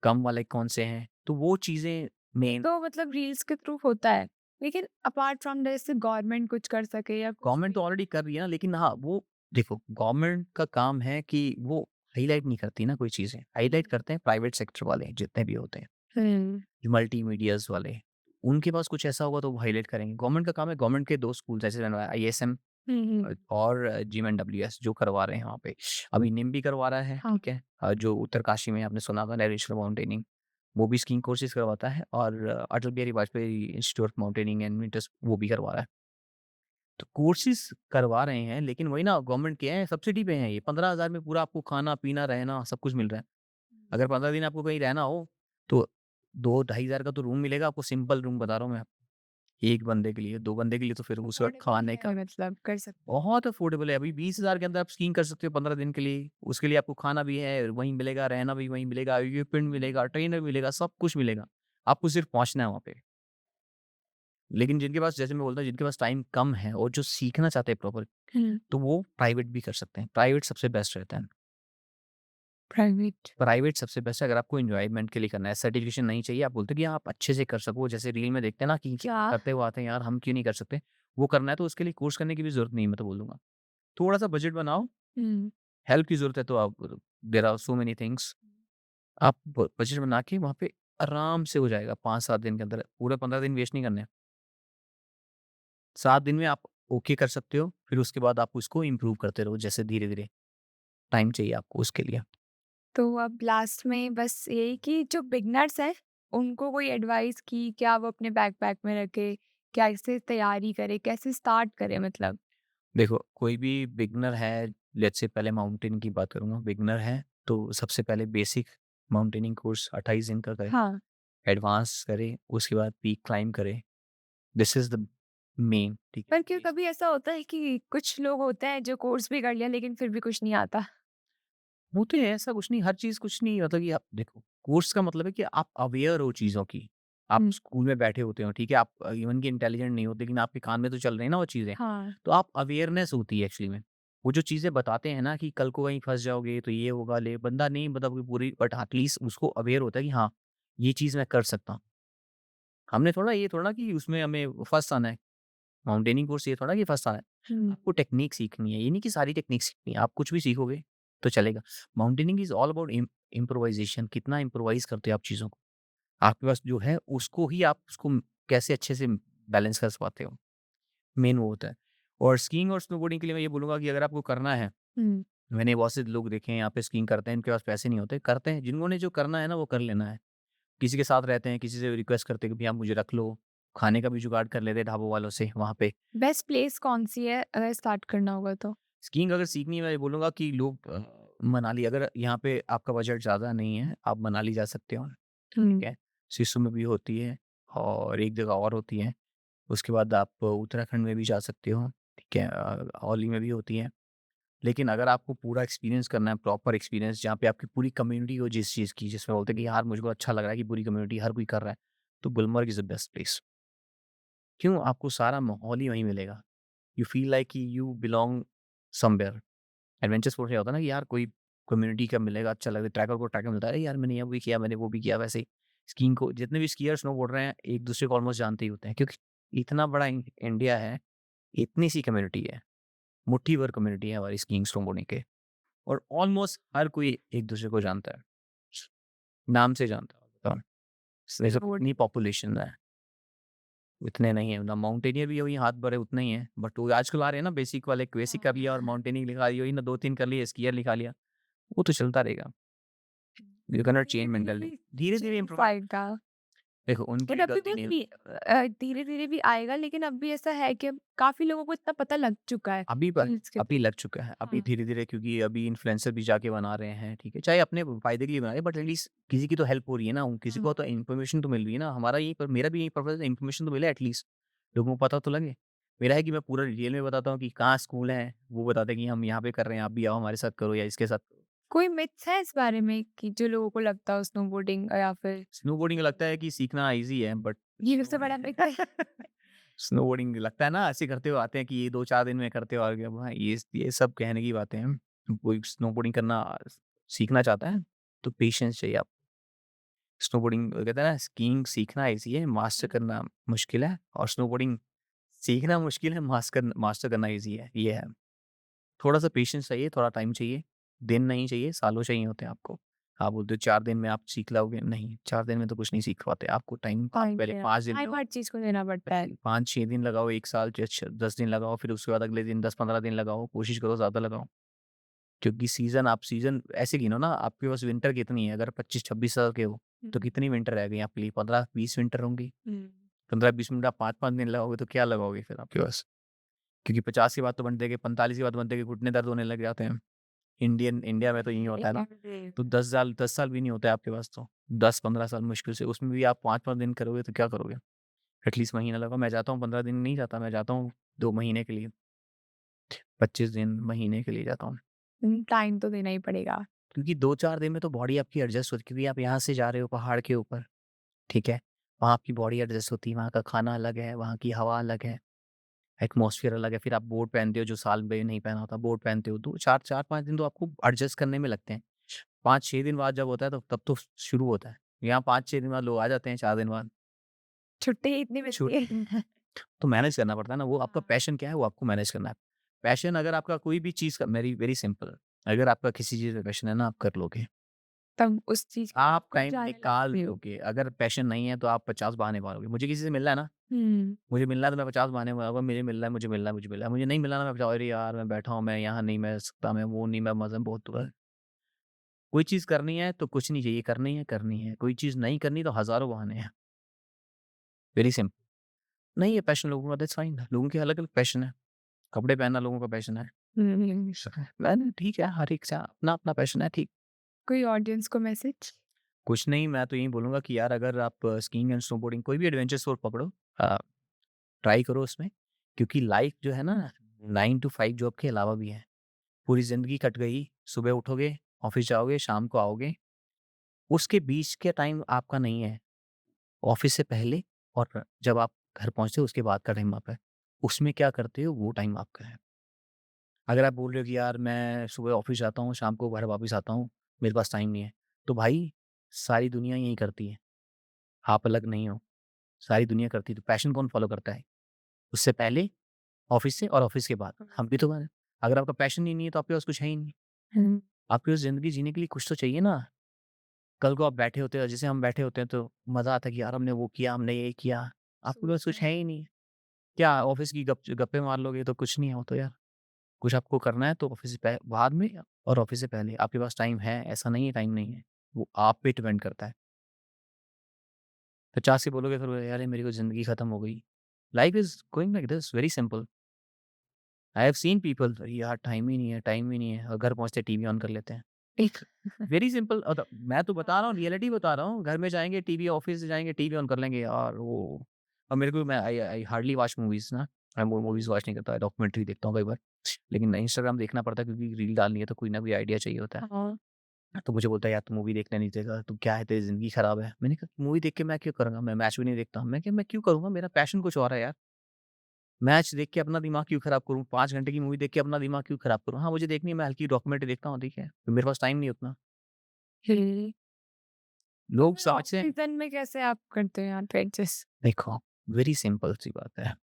कम वाले कौन से हैं, तो वो चीज़ें मेन तो मतलब रील्स के थ्रू होता है। लेकिन अपार्ट फ्रॉम दैट जैसे गवर्नमेंट कुछ कर सके या कुछ गवर्नमेंट भी। तो ऑलरेडी कर रही है ना, लेकिन हाँ, वो देखो गवर्नमेंट का काम है कि वो हाइलाइट नहीं करती ना कोई चीज़ें, हाइलाइट करते हैं प्राइवेट सेक्टर वाले जितने भी होते हैं, हुँ। जो मल्टीमीडियाज़ वाले, उनके पास कुछ ऐसा होगा तो वो हाइलाइट करेंगे। गवर्नमेंट का काम है गवर्नमेंट के 2 स्कूल जैसे मैंने बताया आईएसएम हुँ, हुँ। और जिमएनडब्ल्यूएस जो करवा रहे हैं वहाँ पे। अभी निम भी करवा रहा है, हाँ। ठीक है? जो उत्तरकाशी में आपने सुना होगा नेशनल माउंटेनिंग, वो भी स्कीइंग कोर्सेज़ करवाता है और Atal Bihari Vajpayee institute of mountaineering and winters वो भी करवा रहा है। तो कोर्सेज़ करवा रहे हैं, लेकिन वही ना गवर्नमेंट के हैं, सब्सिडी पे हैं ये। 15,000 में पूरा आपको खाना-पीना, रहना सब कुछ मिल रहा है। अगर 15 दिन आपको कहीं रहना हो, तो 2 ढाई हज़ार का तो रूम मिलेगा आपको, सिंपल रूम बता रहा हूँ मैं आपको। 1 बंदे के लिए, 2 बंदे के लिए तो फिर उसका अफोर्डेबल खाने का है मतलब कर सकते हैं। बहुत अफोर्डेबल है। अभी 20,000 के अंदर आप स्कीइंग कर सकते हो 15 दिन के लिए। उसके लिए आपको खाना भी है, वहीं मिलेगा, रहना भी वहीं मिलेगा, इक्विपमेंट मिलेगा, ट्रेनर मिलेगा, सब कुछ मिलेगा। आपको सिर्फ पहुँचना है वहाँ पे। लेकिन जिनके पास जैसे मैं बोलता हूँ जिनके पास टाइम कम है और जो सीखना चाहते हैं प्रॉपर हुँ। तो वो प्राइवेट भी कर सकते हैं। प्राइवेट सबसे बेस्ट रहता है। प्राइवेट। प्राइवेट सबसे बेस्ट है अगर आपको एन्जॉयमेंट के लिए करना है, सर्टिफ़िकेशन नहीं चाहिए। आप बोलते हो कि आप अच्छे से कर सको, जैसे रील में देखते हैं ना कि क्या? करते हुए आते हैं यार, हम क्यों नहीं कर सकते? वो करना है तो उसके लिए कोर्स करने की भी ज़रूरत नहीं है मैं तो बोल दूँगा। थोड़ा-सा बजट बनाओ, हुँ। हेल्प की ज़रूरत है तो आप there are so many things आप ब बजट बना के वहाँ पे आराम से हो जाएगा 5-7 दिन के अंदर। पूरे 15 दिन वेस्ट नहीं करने हैं। 7 दिन में आप ओके कर सकते हो, फिर उसके बाद आप उसको इम्प्रूव करते रहो जैसे धीरे-धीरे। टाइम चाहिए आपको उसके लिए। तो अब लास्ट में बस यही कि जो बिगिनर्स हैं, उनको कोई एडवाइस कि क्या वो अपने बैकपैक में रखें? कैसे तैयारी करें? कैसे स्टार्ट करें मतलब? देखो, कोई भी बिगिनर है, लेट्स से पहले माउंटेन की बात करूँगा, बिगिनर है, तो सबसे पहले बेसिक माउंटेनिंग कोर्स 28 दिन का करे, हाँ। एडवांस करे, उसके बाद पीक क्लाइंब करे। दिस इज़ द मेन, ठीक है? पर क्यों कभी ऐसा होता है कि कुछ लोग होते हैं जो कोर्स भी कर लिया लेकिन फिर भी कुछ नहीं आता? होते हैं, ऐसा कुछ नहीं, हर चीज़ कुछ नहीं मतलब कि आप देखो, कोर्स का मतलब है कि आप अवेयर हो चीज़ों की। आप हुँ। स्कूल में बैठे होते हो, ठीक है? आप इवन कि इंटेलिजेंट नहीं होते, लेकिन आपके कान में तो चल रही हैं ना वो चीज़ें। हाँ। तो आप अवेयरनेस होती है एक्चुअली में। वो जो चीज़ें बताते हैं ना कि कल को कहीं फँस जाओगे तो ये होगा, ले बंदा नहीं मतलब कि पूरी बट एटलीस्ट उसको अवेयर होता है कि हाँ, ये चीज़ मैं कर सकता हूँ। हमने थोड़ा ये थोड़ा कि उसमें हमें फर्स्ट आना है। माउंटेनिंग कोर्स ये थोड़ा कि फर्स्ट आना है। हुँ। आपको टेक्नीक सीखनी है, ये नहीं कि सारी टेक्नीक सीखनी है। आप कुछ भी सीखोगे तो चलेगा। Mountaineering is all about improvisation, कितना इम्प्रोवाइज़ करते हो आप चीज़ों को। आपके पास जो है उसको ही आप उसको कैसे अच्छे से बैलेंस कर पाते हो, मेन वो होता है। और स्कीइंग और स्नोबोर्डिंग के लिए मैं ये बोलूँगा कि अगर आपको करना है, हुँ। मैंने बहुत से लोग देखे हैं यहाँ पे स्कीइंग करते हैं, इनके पास पैसे नहीं होते, करते हैं। जिन्होंने जो करना है ना वो कर लेना है। किसी के साथ रहते हैं, किसी से रिक्वेस्ट करते हैं कि भैया मुझे रख लो, खाने का भी जुगाड़ कर लेते हैं ढाबों वालों से वहाँ पे। बेस्ट प्लेस कौन-सी है अगर स्टार्ट करना होगा तो? स्कीइंग अगर सीखनी है मैं ये बोलूँगा कि लोग मनाली, अगर यहाँ पे आपका बजट ज़्यादा नहीं है, आप मनाली जा सकते हो, ठीक हुँ। है? सिसु में भी होती है और एक जगह और होती है। उसके बाद आप उत्तराखंड में भी जा सकते हो, ठीक है? औली में भी होती है। लेकिन अगर आपको पूरा एक्सपीरियंस करना है, प्रॉपर एक्सपीरियंस जहाँ पे आपकी पूरी कम्युनिटी हो जिस चीज़ की, जिसमें बोलते हैं कि यार मुझको अच्छा लग रहा है कि पूरी कम्युनिटी हर कोई कर रहा है, तो Gulmarg is the best place. क्यों? आपको सारा माहौल ही वहीं मिलेगा। यू फील लाइक कि you belong somewhere. Adventure sports में होता है ना कि यार कोई कम्युनिटी का मिलेगा, अच्छा लगता है, ट्रैकर को ट्रैकर मिलता है, अरे यार मैंने ये भी किया, मैंने वो भी किया, वैसे ही स्कीइंग को जितने भी स्कीयर स्नोबोर्ड रहे हैं, एक-दूसरे को ऑलमोस्ट जानते ही होते हैं क्योंकि इतना बड़ा इंडिया है, इतनी सी कम्युनिटी है, मुट्ठी भर कम्युनिटी है हमारी स्कीइंग स्नोबोर्डिंग के और ऑलमोस्ट हर कोई एक-दूसरे को जानता है, नाम से जानता है। बताओ, वैसे रोड कितनी पॉपुलेशन है, इतने नहीं है, ना माउंटेनियर भी वही हाथ भरे उतने ही हैं, बट वो आजकल आ रहे हैं ना बेसिक वाले, बेसिक कर लिया और हाँ। माउंटेनिंग लिखा दी, वही ना 2-3 कर लिए, स्कीयर लिखा लिया, वो तो चलता रहेगा। You can not change mentality. धीरे-धीरे धीरे-धीरे चेंज इम्प्रूवमेंट आएगा। देखो उनकी बट भी अभी गलती बहुत नहीं है। धीरे-धीरे भी आएगा लेकिन अब भी ऐसा है कि काफ़ी लोगों को इतना पता लग चुका है अभी ब चीज़ के अभी लग चुका है, अभी हाँ। धीरे-धीरे क्योंकि अभी इन्फ्लुएंसर भी जाके बना रहे हैं, ठीक है? चाहे अपने फ़ायदे के लिए बना रहे हैं बट एटलीस्ट किसी की तो हेल्प हो रही है ना, किसी हुँ। को तो इन्फॉर्मेशन तो मिल रही है ना, हमारा यही पर मेरा भी यही पर्पज़ है इन्फॉर्मेशन तो मिले एटलीस्ट, लोगों को पता तो लगे। मेरा है कि मैं पूरा डिटेल में बताता हूँ कि कहाँ स्कूल है, वो बताते हैं कि हम यहाँ पे कर रहे हैं, आप भी आओ हमारे साथ करो या इसके साथ करो। कोई मिथ्स है इस बारे में कि जो लोगों को लगता हो स्नोबोर्डिंग या फिर स्नोबोर्डिंग लगता है कि सीखना ईज़ी है बट ये सबसे बड़ा मिथ है? स्नोबोर्डिंग स्नोबोर्डिंग लगता है ना ऐसे करते हुए आते हैं कि ये 2-4 दिन में करते हो आ गए भाई ये सब कहने की बातें हैं। कोई स्नोबोर्डिंग करना सीखना चाहता है तो पेशेंस चाहिए आप। स्नोबोर्डिंग कहते हैं ना स्कीइंग सीखना ईज़ी है, मास्टर करना मुश्किल है और स्नोबोर्डिंग सीखना मुश्किल है, मास्टर करना ईज़ी है, ये है। थोड़ा-सा पेशेंस चाहिए, थोड़ा टाइम चाहिए, दिन नहीं चाहिए, सालों चाहिए होते हैं आपको। आप बोलते हो 4 दिन में आप सीख लोगे, नहीं 4 दिन में तो कुछ नहीं सीख पाते। आपको टाइम आप टाइम पहले देना 5 दिन टाइम लो, हर चीज़ को देना पड़ता है। 5-6 दिन लगाओ, 1 साल 10 दिन लगाओ, फिर उसके बाद अगले दिन 10-15 दिन लगाओ, कोशिश करो ज़्यादा लगाओ। क्योंकि सीज़न ऐसे गिनो ना आपके पास विंटर कितनी है, अगर 25-26 साल के हो, तो हुँ। कितनी विंटर रह गई आपके लिए? 15-20 विंटर होंगी। हुँ। 15-20 मिनट आप 5-5 दिन लगाओगे तो क्या लगाओगे फिर आपके पास? क्योंकि 50 के बाद तो बंदे के 45 के बाद बंदे के घुटने दर्द होने लग जाते हैं। इंडिया में तो यही होता है ना। तो 10 साल भी नहीं होता है आपके पास तो। 10-15 साल मुश्किल से, उसमें भी आप 5-5 दिन करोगे तो क्या करोगे? एटलीस्ट महीना लगाओ। मैं जाता हूँ 15 दिन नहीं जाता, मैं जाता हूँ 2 महीने के लिए, 25 दिन, महीने के लिए जाता हूँ। टाइम तो देना ही पड़ेगा। क्योंकि 2-4 दिन में तो बॉडी आपकी एडजस्ट होती है क्योंकि आप यहाँ से जा रहे हो पहाड़ के ऊपर, ठीक है? वहाँ आपकी बॉडी एडजस्ट होती है, वहाँ का खाना अलग है, वहाँ की हवा अलग है, एटमॉस्फियर अलग है, फिर आप बोट पहनते हो जो साल में नहीं पहना होता, बोट पहनते हो, तो 4-5 दिन तो आपको एडजस्ट करने में लगते हैं। 5-6 दिन बाद जब होता है तो तब तो शुरू होता है। यहाँ 5-6 दिन बाद लोग आ जाते हैं 4 दिन बाद। छुट्टी ही इतनी छूट मिलती है। तो मैनेज करना पड़ता है ना, वो आपका हाँ। पैशन क्या है वो आपको मैनेज करना है। पैशन अगर आपका कोई भी चीज़ का वेरी वेरी सिंपल, अगर आपका किसी चीज़ में पैशन है ना आप कर लोगे। तब उस चीज़ के लिए आप आपको टाइम जाने निकाल लगते हो। दोगे, अगर पैशन नहीं है तो आप 50 बहाने मारोगे। मुझे किसी से मिलना है ना, हुँ। मुझे मिलना है तो मैं 50 बहाने मारूँगा, मुझे मिलना है, मुझे मिलना है, मुझे मिलना है। मुझे नहीं मिलना ना मैं बताऊँ अरे यार मैं बैठा हूँ, मैं यहाँ नहीं मैं सकता, मैं वो नहीं, मैं मज़ा बहुत दूर है। कोई चीज़ करनी है तो कुछ नहीं चाहिए, करनी है, करनी है। कोई चीज़ नहीं करनी तो हज़ारों बहाने हैं। Very simple. नहीं है पैशन लोगों का दैट्स फाइन, लोगों के अलग-अलग पैशन है। कपड़े पहनना लोगों का पैशन है। हुँ, हुँ। मैंने ठीक है, हर एक का अपना-अपना पैशन है, ठीक। कोई ऑडियंस को मैसेज? कुछ नहीं, मैं तो यही बोलूँगा कि यार अगर आप स्कीइंग एंड स्नोबोर्डिंग कोई भी एडवेंचर स्पोर्ट पकड़ो, अ, ट्राई करो उसमें, क्योंकि लाइफ जो है ना 9 टू 5 जॉब के अलावा भी है। पूरी ज़िंदगी कट गई, सुबह उठोगे, ऑफ़िस जाओगे, शाम को आओगे, उसके बीच के टाइम आपका नहीं है। ऑफ़िस से पहले और जब आप घर पहुँचते हो उसके बाद का टाइम आपका है। उसमें क्या करते हो वो टाइम आपका है। अगर आप बोल रहे हो कि यार मैं सुबह ऑफ़िस जाता हूँ, शाम को घर वापस आता हूँ, मेरे पास टाइम नहीं है, तो भाई सारी दुनिया यही करती है, आप अलग नहीं हो। सारी दुनिया करती है, तो पैशन कौन फ़ॉलो करता है? उससे पहले, ऑफ़िस से और ऑफ़िस के बाद। हम भी तो हैं। अगर आपका पैशन ही नहीं है तो आपके पास कुछ है ही नहीं। हुँ, आपके पास ज़िंदगी जीने के लिए कुछ तो चाहिए ना। कल को आप बैठे होते हो, जैसे हम बैठे होते हैं तो मज़ा आता है कि यार हमने वो किया, हमने ये किया। आपके पास कुछ है ही नहीं। क्या ऑफ़िस की गप्पे मार लोगे तो कुछ नहीं है वो तो यार। कुछ आपको करना है तो ऑफ़िस से बाद में और ऑफ़िस से पहले आपके पास टाइम है, ऐसा नहीं है टाइम नहीं है। वो आप पे डिपेंड करता है। 50 से बोलोगे फिर अरे मेरी तो ज़िंदगी खत्म हो गई। Life is going like this very simple. I have seen people यार टाइम ही नहीं है, टाइम ही नहीं है और घर पहुँचते टीवी ऑन कर लेते हैं। एक वेरी सिंपल मैं तो बता रहा हूँ, रियलिटी बता रहा हूँ। घर में जाएँगे टीवी ऑफ़िस जाएँगे टीवी ऑन कर लेंगे यार वो और मेरे को मैं आई हार्डली वॉच मूवीज़ ना। मैं मूवीज़ वॉच नहीं करता, डॉक्यूमेंट्री देखता हूँ कई बार। लेकिन इंस्टाग्राम देखना पड़ता है क्योंकि रील डालनी है तो कोई ना कोई आइडिया चाहिए होता है। हाँ। तो मुझे बोलता है यार तू मूवी देखने नहीं देगा, तू क्या है तेरी ज़िंदगी खराब है। मैंने कहा मूवी देख के मैं क्यों करूँगा? मैं मैच भी नहीं देखता हूँ। मैं क्या मैं क्यों करूँगा? मेरा पैशन कुछ और है यार। मैच देख के अपना दिमाग क्यों खराब करूँ? 5 घंटे की मूवी देख के अपना दिमाग क्यों खराब करूँ? हाँ, मुझे देखनी है, मैं हल्की डॉक्यूमेंट्री देखता हूँ, ठीक है। तो मेरे पास टाइम नहीं उतना। हुँ। लोग फिर ऑफ समझते हैं सीज़न में कैसे आप करते हो यहाँ पे एडजस्ट? देखो, वेरी सिंपल सी बात है।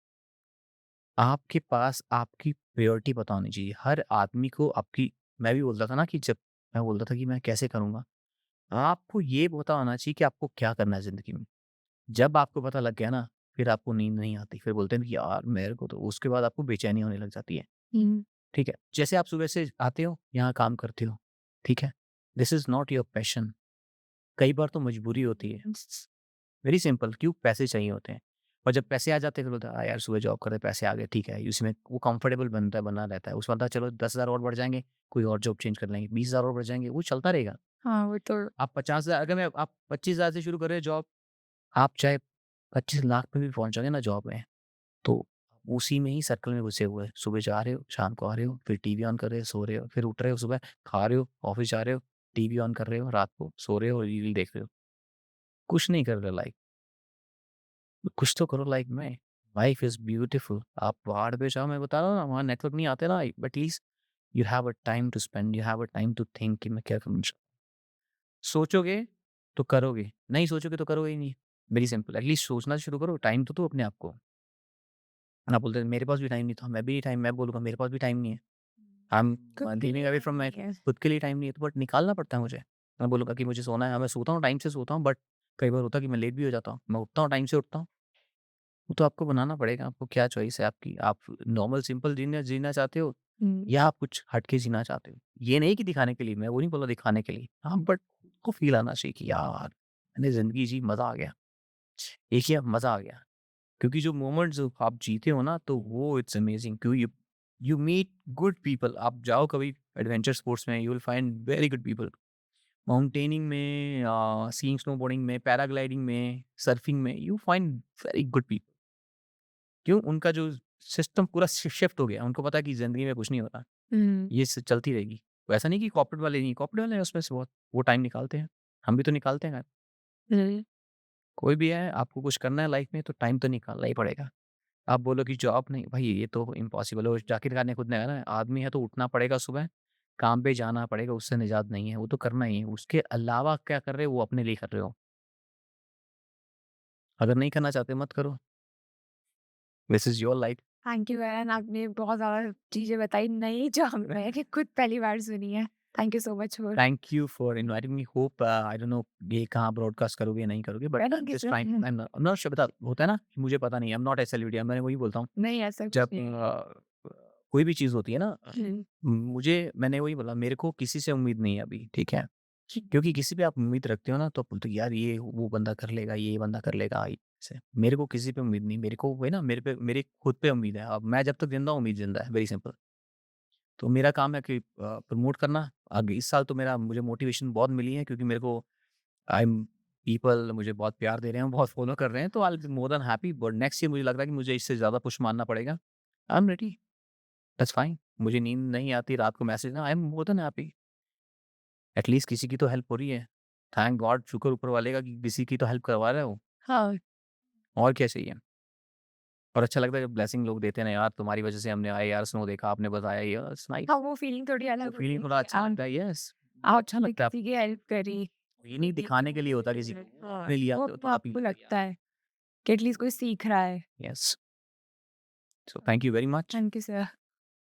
आपके पास आपकी प्रायोरिटी पता होनी चाहिए। हर आदमी को आपकी मैं भी बोलता था ना कि जब मैं बोलता था कि मैं कैसे करूँगा? आपको ये पता होना चाहिए कि आपको क्या करना है ज़िंदगी में। जब आपको पता लग गया ना, फिर आपको नींद नहीं आती। फिर बोलते हैं ना कि यार मेरे को तो उसके बाद आपको बेचैनी होने लग जाती है। हुँ। ठीक है? जैसे आप सुबह से आते हो, यहाँ काम करते हो, ठीक है? This is not your passion. कई बार तो मजबूरी होती है। वेरी सिंपल क्यों? पैसे चाहिए होते हैं। और जब पैसे आ जाते हैं फिर बोलते हैं, यार सुबह जॉब कर रहे हैं, पैसे आ गए, ठीक है।" उसमें वो कंफर्टेबल बनता है बना रहता है। उसमें होता है चलो 10,000 और बढ़ जाएँगे, कोई और जॉब चेंज कर लेंगे, 20,000 और बढ़ जाएँगे, वो चलता रहेगा। हाँ, वो तो आप 50,000 अगर मैं आप 25,000 से शुरू कर रहे हो जॉब, आप चाहे 25 लाख पे भी पहुँच जाओगे ना जॉब में, तो उसी में ही सर्कल में घुसे हुए हैं। सुबह जा रहे हो, शाम को आ रहे हो, फिर टीवी ऑन कर रहे हो, सो रहे हो, फिर उठ रहे हो सुबह, खा रहे हो, ऑफ़िस जा रहे हो, टीवी ऑन कर रहे हो, रात को सो रहे हो, रील देख रहे हो। कुछ नहीं कर रहे लाइफ़ कुछ तो करो लाइफ़ में। Life is beautiful. आप पहाड़ पे जाओ मैं बता रहा हूँ ना, वहाँ नेटवर्क नहीं आते ना, at least you have a time to spend, you have a time to think कि मैं क्या करूँ? सोचोगे तो करोगे, नहीं सोचोगे तो करोगे ही नहीं। वेरी सिंपल एटलीस्ट सोचना शुरू करो, टाइम तो दो अपने आप को। आप बोलते हैं मेरे पास भी टाइम नहीं था, मैं भी टाइम मैं बोलूँगा मेरे पास भी टाइम नहीं है। आई एम खुद के लिविंग लिए अवे फ्रॉम टाइम माय नहीं है। खुद के लिए टाइम नहीं है, तो बट निकालना पड़ता है मुझे। मैं बोलूँगा कि मुझे सोना है, हाँ, मैं सोता हूँ टाइम से सोता हूँ बट कई बार होता है कि मैं लेट भी हो जाता हूँ। मैं उठता हूँ टाइम से उठता हूँ। वो तो आपको बनाना पड़ेगा, आपको क्या चॉइस है आपकी? आप नॉर्मल सिंपल जीना जीना चाहते हो हुँ। या आप कुछ हट के जीना चाहते हो? ये नहीं कि दिखाने के लिए, मैं वो नहीं बोल रहा दिखाने के लिए। हाँ, बट को फ़ील आना चाहिए कि यार मैंने ज़िंदगी जी, मज़ा आ गया। एक ही अब मज़ा आ गया। क्योंकि जो मोमेंट्स आप जीते हो ना तो वो इट्स अमेजिंग क्यों you you meet good people आप जाओ कभी एडवेंचर स्पोर्ट्स में you will find very good people mountaineering में सीइंग स्नोबोर्डिंग में पैराग्लाइडिंग में सर्फिंग में you find very good people क्यों उनका जो सिस्टम पूरा शिफ्ट हो गया उनको पता है कि जिंदगी में कुछ नहीं होता हुँ। ये चलती रहेगी वैसा नहीं कि कॉर्पोरेट वाले नहीं कॉर्पोरेट वाले हैं उसमें से बहुत वो टाइम निकालते हैं हम भी तो निकालते हैं हुँ। कोई भी है आपको कुछ करना है लाइफ में तो टाइम तो निकालना ही पड़ेगा आप बोलो कि जॉब नहीं, भाई ये तो इम्पॉसिबल है। वो जाकिर खान ने खुद ने कहा ना, आदमी है तो उठना पड़ेगा सुबह, काम पे जाना पड़ेगा, उससे निजात नहीं है, वो तो करना ही है। उसके अलावा क्या कर रहे हो, वो अपने लिए कर रहे हो। अगर नहीं करना चाहते मत करो। This is your life. Thank you and आपने बहुत ज़्यादा चीज़ें बताई नई जो मैंने खुद पहली बार सुनी है। Thank you so much for thank you for inviting me. Hope I don't know ये कहाँ ब्रॉडकास्ट करोगे या नहीं करोगे but I am thank you just sir. Trying I am not sure बता होता है ना, कि मुझे पता नहीं है, I am not a celebrity मैं वही बोलता हूँ। नहीं ऐसा कुछ जब नहीं है। कोई भी चीज़ होती है ना, हुँ। मुझे मैंने वही बोला मेरे को किसी से उम्मीद नहीं है अभी, ठीक है? क्योंकि किसी पे आप उम्मीद रखते हो ना तो आप बोलते हो यार ये वो बंदा कर लेगा, ये बंदा कर लेगा ऐसे। मेरे को किसी पे उम्मीद नहीं, मेरे को वही ना मेरे पे मेरी खुद पे उम्मीद है। अब मैं जब तक ज़िंदा हूँ उम्मीद ज़िंदा है, वेरी सिंपल। तो मेरा काम है कि प्रमोट करना। आगे इस साल तो मेरा मुझे मोटिवेशन बहुत मिली है क्योंकि मेरे को आई एम पीपल मुझे बहुत प्यार दे रहे हैं, बहुत फॉलो कर रहे हैं तो I will be more than happy but next year मुझे लग रहा है कि मुझे इससे ज़्यादा पुश मारना पड़ेगा। I am ready, that's fine. मुझे नींद नहीं आती रात को मैसेज ना I am more than happy. At least किसी की तो हेल्प हो रही है। थैंक गॉड शुक्र ऊपर वाले का कि किसी की तो हेल्प करवा रहा है वो, हाँ। और क्या चाहिए? और अच्छा लगता है जब ब्लेसिंग लोग देते हैं ना यार तुम्हारी वज़ह से हमने आईआरएस नो देखा, आपने बताया ये इट्स नाइस। हाँ, वो फीलिंग थोड़ी वो अलग होती फीलिंग है थोड़ा कि अच्छा लगता है यस। वो अच्छा आपने लगता है। किसी की हेल्प करी। ये नहीं दिखाने के लिए होता किसी को, हाँ, अपने लिए वो आते हो तो आपको आप ही लगता है। कि एटलीस्ट कोई सीख रहा है। Yes. So thank you very much. Thank you sir.